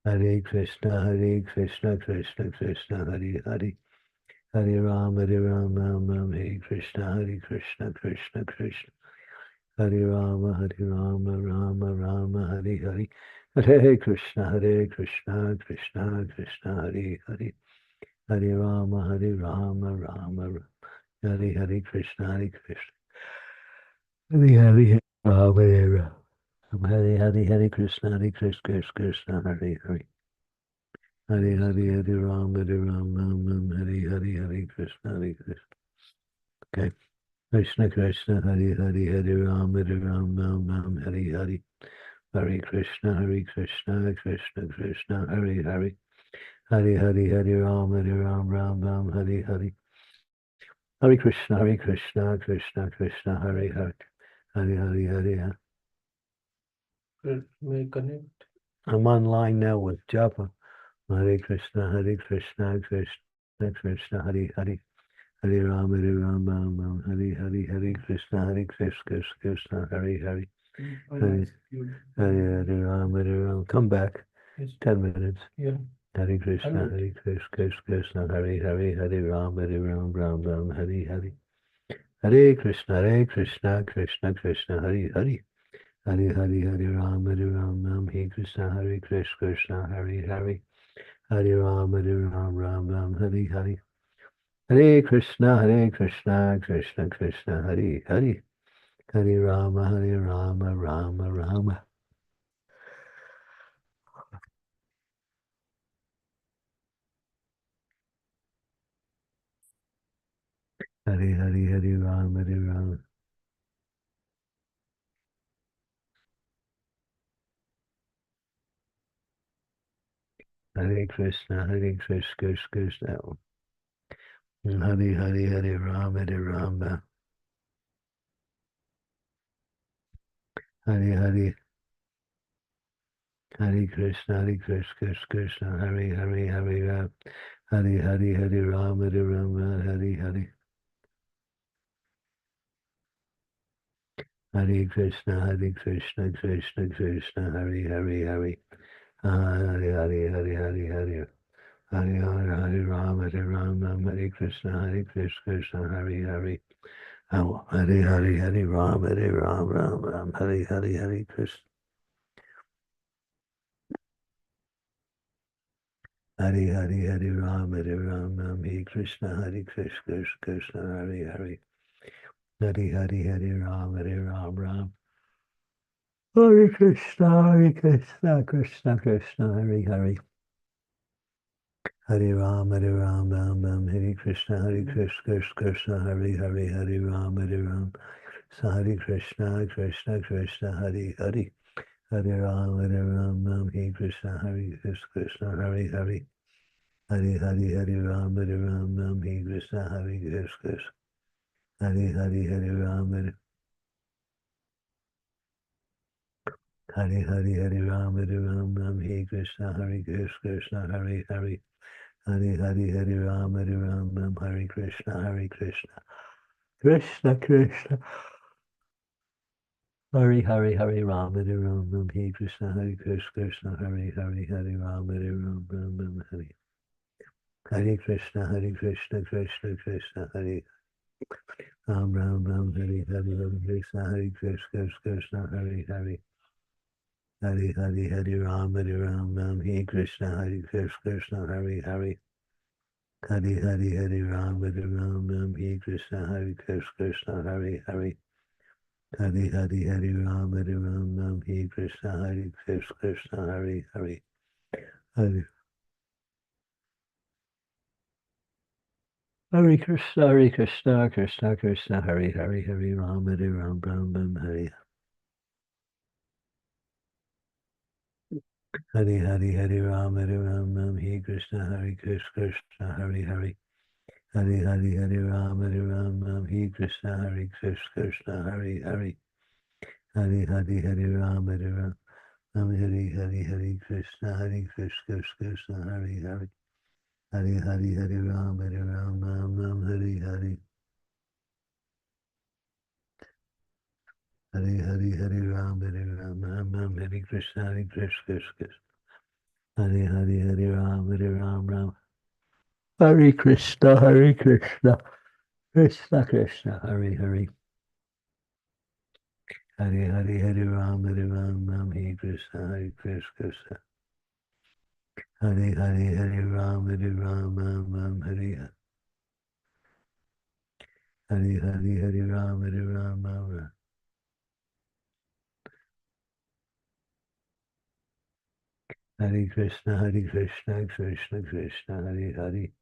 Hare Krishna, Krishna Krishna, Hare Hare. Hare Rama, Hare Krishna, Krishna Krishna. Hare Rama, Rama, Hare Hare. Hare Krishna, Krishna Krishna, Hare Hare. Hare Rama, Rama. Hare Krishna, Krishna. Hare Rama, Hare Krishna, Krishna, Hare Hare. Hare Rama, Hare Krishna, Krishna. Okay. Krishna, Hare Rama, Hare Hare. Hare Krishna, Krishna, Hare Hare. Hare Rama, Hare Hare. Hare Krishna, Krishna, Hare Hare. Hare. May connect. I'm online now with Japa. Hare Krishna, Krishna Krishna, Hare Hare. Hare Rama, Hare Krishna, Krishna, Hare Hare. Hare Rama. Come back. Yes. 10 minutes. Yeah. Hare Krishna, Hello. Krishna, Hare Hare. Hare Rama, Hare Hare. Hare Krishna, Krishna Hare Hare. Hare Rama, Hare Krishna, Krishna, Hare Hare. Hare Rama, Hare Hare. Hare Krishna, Krishna, Hare Hare. Hare Rama, Rama. Hare Rama. Hare Krishna, Krishna. Hare Rama. Hare. Hare Krishna, Krishna, Hare Ram. Hare Rama, Hare Hare. Hare Krishna, Krishna Krishna, Hare Hare, Hare Hare, Hare Hare, Hare Hare. Hare Hare, Hare Ram, Hare Krishna, Krishna, Hare Hare. Oh, Hare Hare, Hare Ram, Ram, Hare Hare, Hare Krishna. Hare Hare, Hare Ram, Hare Krishna, Krishna, Hare Hare. Hare Hare, Hare Ram, Ram. Hare Krishna, Krishna, Hare Hare. Hare Ram, Hare Krishna, Krishna, Hare Hare, Hare Ram. So Hare Krishna, Krishna, Hare Hare. Hare Ram, Hare Krishna, Krishna, Hare Hare. Hare Hare, Hare Ram, Hare Krishna, Krishna. Hare Hare, Hare Ram, Hare Ram, Hare Krishna, Krishna, Hare Hare. Hare Hare, Hare Ram, Hare Krishna, Krishna. Krishna. Hare Hare, Hare Ram, Hare Krishna, Krishna, Hare Hare, Hare Ram, Hare. Hare Krishna, Krishna, Hare Ram, Hare Krishna, Krishna, Hare Hare. Hare Hare, Hare Ram, Hare Krishna, Krishna, Hare Hare. Hare Hare, Hare Ram, Hare Krishna, Krishna, Hare Hare. Hare Hare, Hare Ram, Hare Krishna, Krishna, Hare Hare. Hare Krishna, Krishna, Hare Hare, Hare Ram, Hare. Hare Hare, Hare Ram, Hare Krishna, Krishna, Hare Hare. Hare Hare, Hare Ram, Hare Krishna, Krishna, Hare Hare. Hare Hare, Hare Ram, Hare Hare, Hare Krishna, Hare Hare. Hare Hare, Hare Ram, Hare Hare. Hare Hare, Hare Ram, Hare Krishna, Krishna. Hare Hare, Hare Ram, Ram. Hare Krishna, Krishna, Hare Hare. Hare Hare, Hare Ram, Hare Krishna, Krishna. Hare Hare, Hare Ram, Hare. Hare Hare, Hare Ram, Hare. Hare Krishna, Krishna, Hare Hare.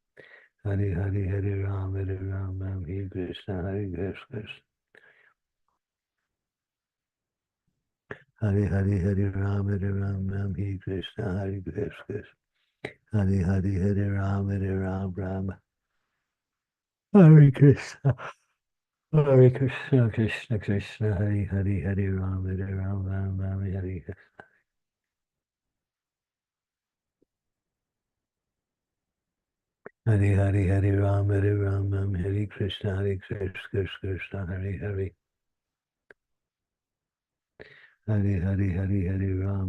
Hare Hare, Hare Ram, Hare Krishna, Krishna. Hare Hare, Hare Ram, Hare Krishna, Krishna. Hare Hare, Hare Ram, Ram. Hare Krishna. Hare Krishna, Krishna, Hare Hare, Hare Ram, Ram, Hare. Hare Hare, Hare Ram, Hare Krishna, Krishna, Hare Hare. Hare Hare, Hare Ram,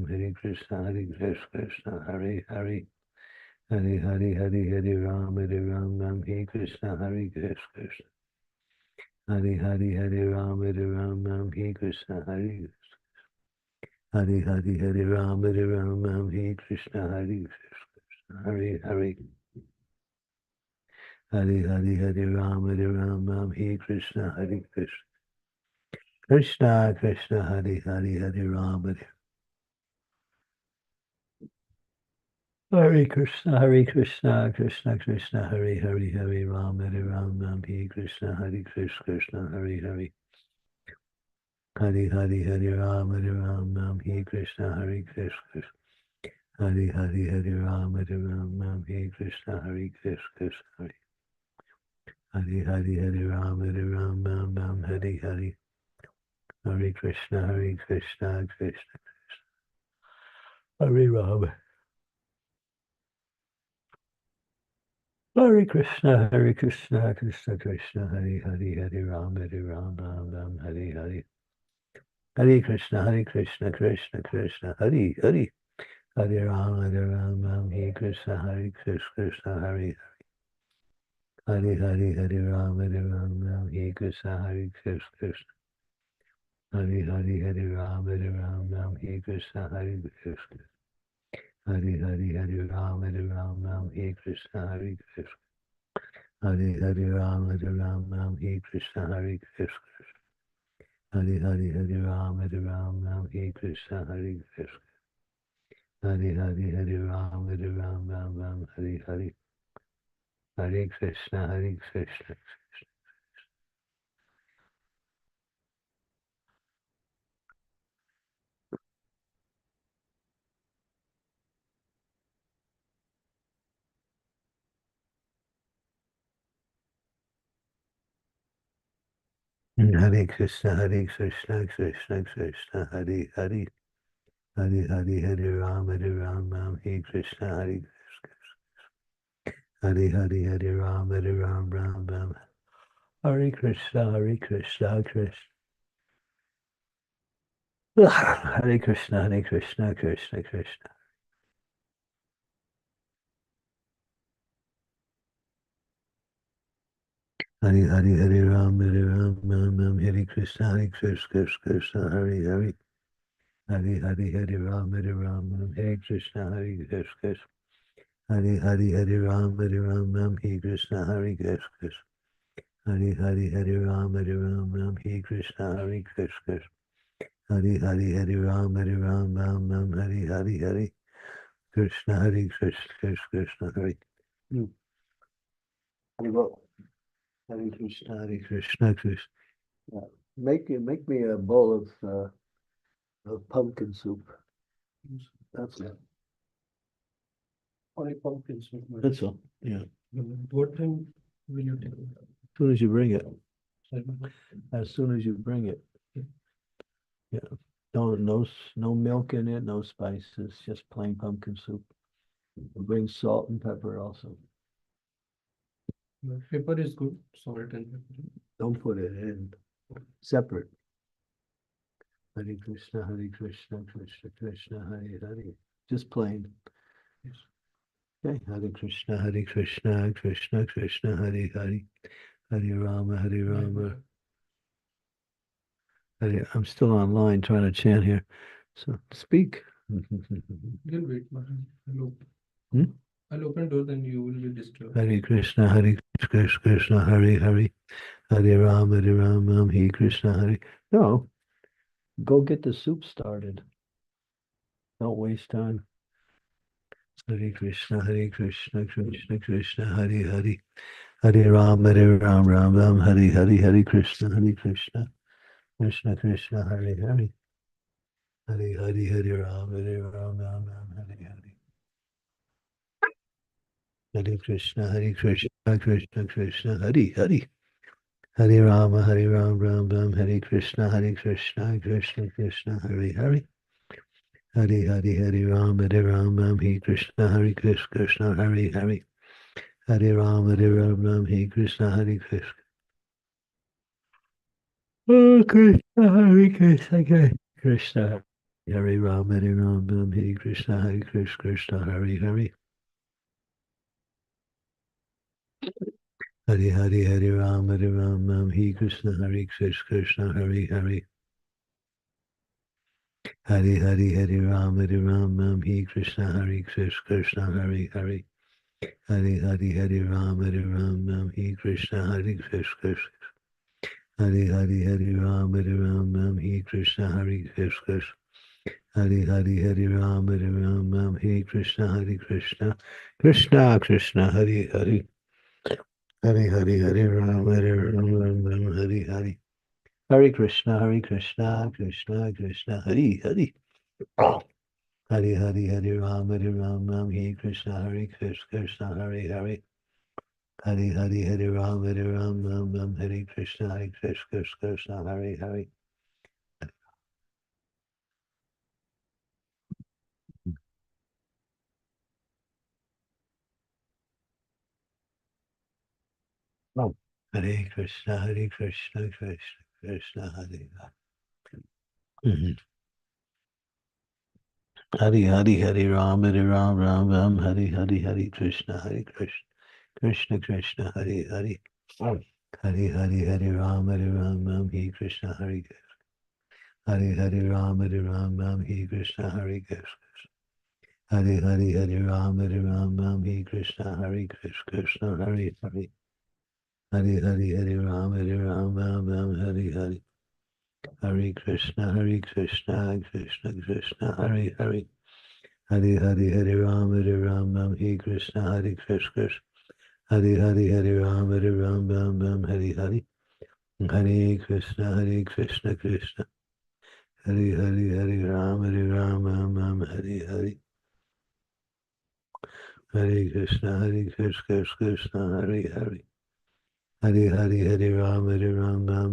Hare Krishna, Krishna, Hare Hare. Hare Hare, Hare Ram, Hare Krishna, Krishna. Hare Hare, Hare Ram, Hare Krishna, Hare. Hare Hare, Hare Ram, Hare Krishna, Hare Hare. Hare Hare, Hare Ram, Hare Krishna, Krishna. Krishna, Krishna, Hare Hare, Hare Ram, Hare Krishna, Krishna, Krishna, Hare Hare, Hare Ram, Hare Krishna, Krishna, Hare Hare. Hare Hare, Hare Ram, Hare Krishna, Krishna. Hare Hare, Hare Ram, Hare Krishna, Krishna. Hare Hare, Hare Ram, Hare Hare. Hare Krishna, Krishna, Hare Ram. Hare Krishna, Krishna Krishna, Hare Hare, Hare Ram, Ram Ram, Hare Hare. Hare Krishna, Krishna Krishna, Hare Hare. Hare Ram, Ram, Hare Krishna, Krishna, Hare Hare, Hare Ram, Ram, Hare Krishna, Krishna. Hare Ram, Ram, Hare Krishna, Krishna. Hare Ram, Ram, Hare Krishna, Krishna. Hare Ram, Ram, Hare Krishna, Krishna. Hare Ram, Ram, Hare Krishna, Krishna. Hare Ram, Ram, Hare Hare. Hare Krishna, Krishna. Hare Krishna, Krishna Krishna, Hare Hare. Hare Ram, Ram, Hare Krishna, Hare Ram, Ram. Hare Krishna, Krishna. Hare Krishna, Krishna Krishna. Hare Ram, Ram, Hare Krishna, Krishna, Hare Hare. Hare Ram, Ram, Hare Krishna, Krishna. Hare Ram, Ram, Hare Krishna, Krishna. Hare Ram, Ram, Hare Krishna, Krishna. Hare Ram, Ram, Hare Krishna, Krishna, Hare. Hare Krishna, Krishna. Make me a bowl of pumpkin soup. That's it. Only pumpkin soup. That's all. Yeah. What time will you take? As soon as you bring it. Sorry. As soon as you bring it. Yeah. No milk in it, no spices, just plain pumpkin soup. Bring salt and pepper also. Pepper is good. Salt and pepper. Don't put it in. Separate. Hare Krishna, Krishna Krishna, Hare Hare. Just plain. Yes. Okay. Hare Krishna, Krishna Krishna, Hare Hare. Hare Rama. I'm still online trying to chant here. So speak. You'll wait, Maharaj. Hmm? I'll open door, then you will be disturbed. Hare Krishna, Krishna, Hare Hare. Hare Rama, Hare Krishna, Hare. No, go get the soup started. Don't waste time. Hare Krishna, Krishna Krishna, Hare Hare. Hare Rama, Ram, Hare Hare Krishna, Krishna. Krishna Krishna, Hare Hare. Hare Rama, Ram, Hare Hare. Hare Krishna, Krishna Krishna, Hare Hare. Hare Rama, Ram, Hare Krishna, Krishna Krishna, Hare Hare. Hare Rama, Ram, Hare Krishna, Krishna, Hare Hare. Hare Rama, Ram, Hare Krishna, Krishna. Oh, Krishna, Krishna. Hare Rama, Ram, Hare Krishna, Krishna, Hare Hare. Hare Rama, Ram, Hare Krishna, Krishna, Hare Hare. Hare Rama, Ram, Hare Krishna, Krishna, Hare Hare. Hare Rama, Ram, Hare Krishna, Krishna. Hare Rama, Ram, Hare Krishna, Krishna. Hare Rama, Ram, Hare Krishna, Krishna. Krishna, Hare Hare. Hare Rama, Ram, Hare Hare. Hare Krishna, Krishna Krishna, Hare Hare. Hare Rama, Ram, Hare Krishna, Krishna, Hare Hare. Hare Rama, Ram, Hare Krishna, Krishna, Hare Hare. Hare Krishna, Krishna Krishna, Hare Hare. Hare Hare Ram, Ram Ram, Hare Krishna, Krishna Krishna, Hare Hare. Hare Ram, Ram, Hare Krishna, Hare Ram, Ram, Hare Krishna, Hare Krishna. Hare Ram, Ram, Hare Krishna, Hare Krishna, Hare Hare. Hare Ram, Ram, Hare Hare. Hare Krishna, Krishna Krishna, Hare Hare. Hare Ram, Ram, Hare Krishna, Hare Krishna. Hare Ram, Ram, Hare Hare. Hare Krishna, Krishna. Hare Ram, Ram, Hare Hare. Hare Krishna, Krishna, Hare Hare. Hare Ram,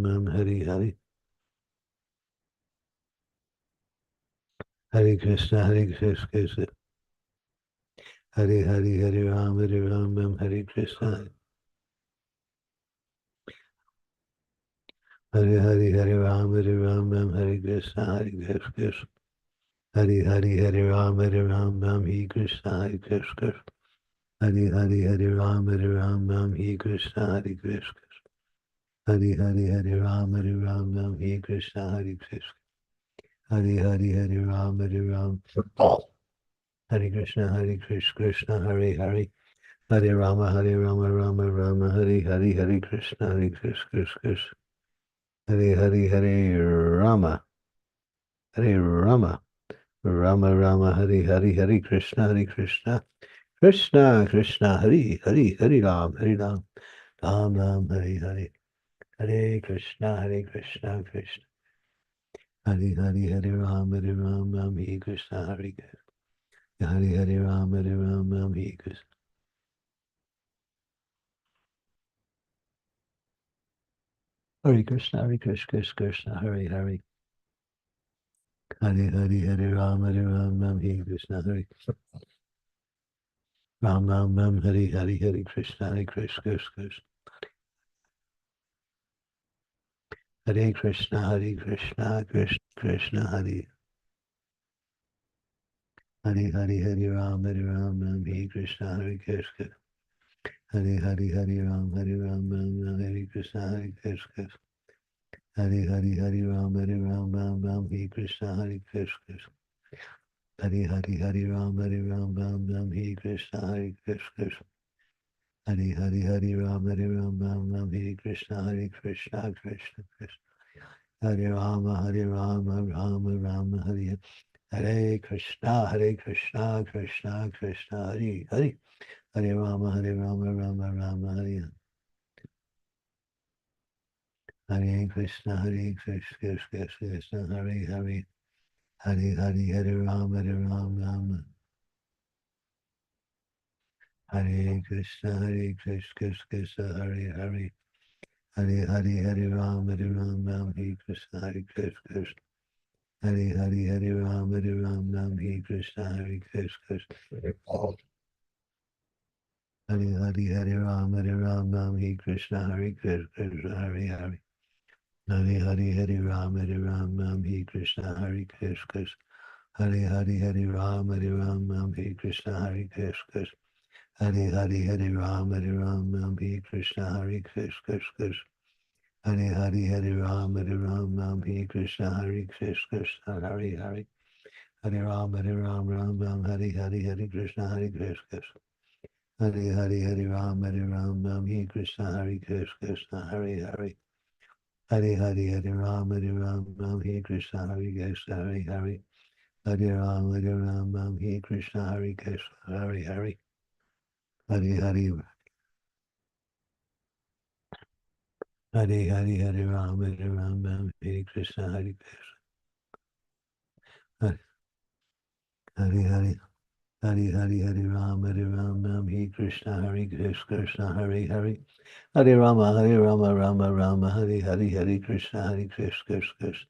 Ram, Hare Hare. Hare Krishna, Krishna. Hare Ram, Ram, Hare Krishna. Hare Ram, Ram, Hare Krishna, Krishna. Hare Ram, Ram, Hare Krishna, Krishna. Hare Ram, Ram, Hare Krishna, Krishna. Hare Ram, Ram, Hare Krishna, Krishna. Hare Ram, Ram. Hare Krishna, Krishna, Hare Hare. Hare Rama, Rama, Hare Krishna, Krishna. Hare Rama, Rama, Rama, Hare Krishna, Krishna, Krishna, Hare Ram, Ram, Hare Krishna, Krishna, Hare Ram, Hare Krishna, Hare Ram, Hare Krishna. Hare Krishna, Krishna, Hare Hare. Hare Ram, Hare Krishna, Hare Ram, Hare Krishna, Krishna. Hare Krishna, Krishna, Hare Hare Ram, Hare Krishna, Hare Krishna. Hare Ram, Hare Krishna, Hare Krishna. Hare Ram, Hare Krishna, Hare Krishna. Hare Ram, Hare Krishna, Hare Krishna. Hare Ram, Hare Krishna, Krishna. Hare Rama, Rama, Hare Hare Krishna, Krishna, Krishna, Hare Hare. Hare Rama, Rama, Hare Hare Krishna, Krishna, Hare Hare. Hare Rama, Rama. Hare Krishna, Krishna, Hare Hare. Hare Rama, Hare Krishna, Krishna. Hare Rama, Hare Krishna, Krishna. Hare Rama, Hare Krishna, Krishna, Hare Hare. Hare Rama, Hare Krishna, Krishna. Hare Rama, Hare Krishna, Krishna. Hare Rama, Hare Krishna, Krishna. Hare Rama, Hare Krishna, Krishna, Hare Hare. Hare Rama, Hare Krishna, Krishna. Hare Rama, Hare Krishna, Krishna, Hare Hare. Hare Rama, Hare Krishna, Krishna, Hare Hare. Hare Rama, Hare Krishna, Krishna, Hare Hare. Hare Hare. Hare Rama, Hare Krishna, Hare Hare. Hare Rama, Hare Krishna, Krishna, Hare Hare. Hare Rama, Hare Krishna, Krishna.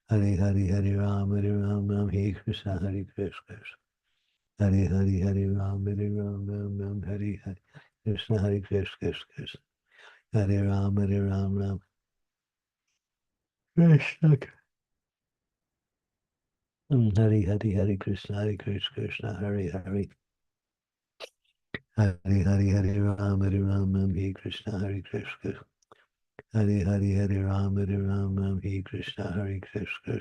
Hare Rama, Hare Krishna, Krishna. Hare Rama, Hare Krishna, Krishna. Hare Ram, Ram. Krishna, Hare Krishna, Krishna, Hare Hare. Hare Ram, Hare Krishna, Hare Krishna. Hare Ram, Hare Krishna, Hare Krishna.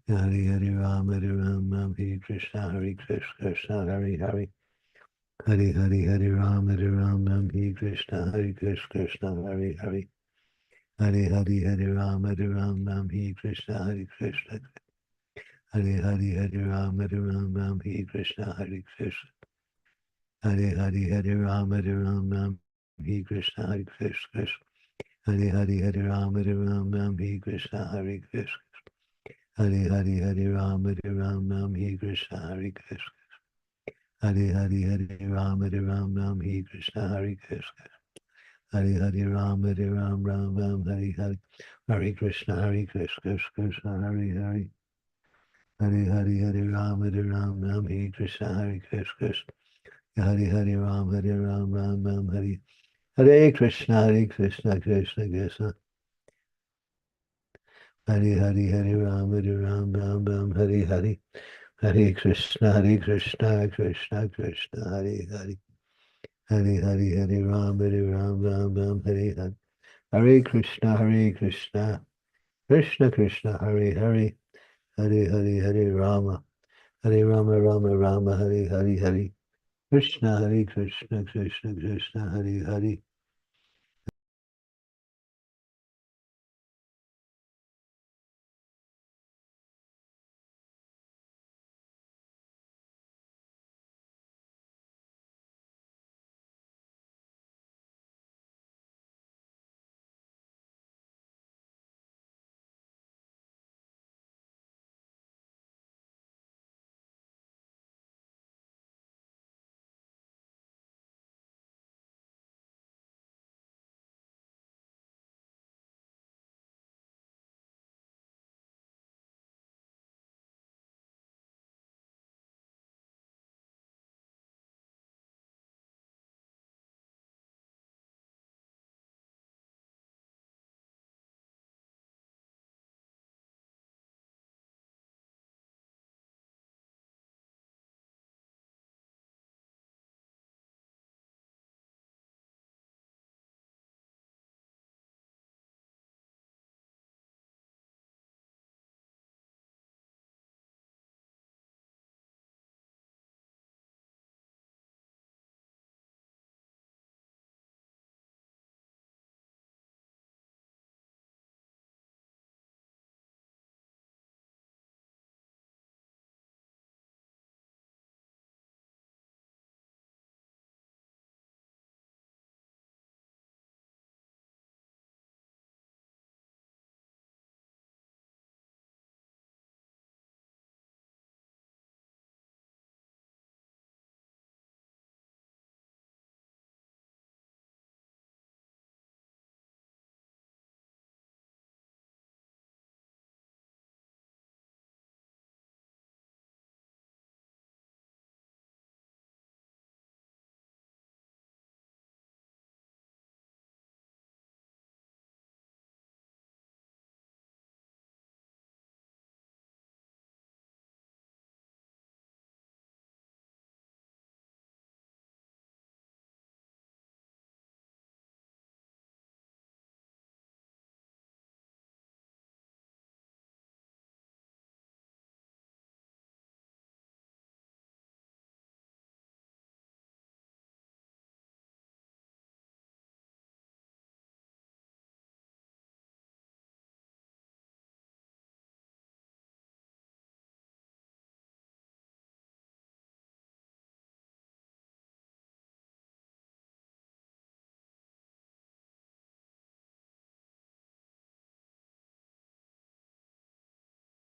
Hare Ram, Hare Krishna, Hare Krishna, Hare Hare. Hare Ram, Hare Krishna, Hare Krishna, Hare Hare. Hare Ram, Hare Krishna, Hare Krishna. Hare Ram, Hare Krishna, Hare Krishna. Hare Ram, Hare Krishna, Hare Krishna. Hare Ram, Hare Krishna, Hare Krishna. Hare Ram, Hare Krishna, Hare Krishna. Hare Ram, Hare Krishna, Hare Krishna. Hare Ram, Ram, Hare Hare. Hare Krishna, Krishna, Hare Hare. Hare Ram, Hare Krishna, Hare Krishna. Hare Ram, Hare Hare Krishna, Krishna, Krishna. Hare Ram, Hare Hare. Hare Krishna, Krishna, Krishna, Hare Hare. Hare Ram, Hare Hare. Hare Krishna, Krishna, Krishna, Hare Hare. Hare Rama. Hare Rama, Hare Hare. Krishna, Krishna, Krishna, Hare Hare.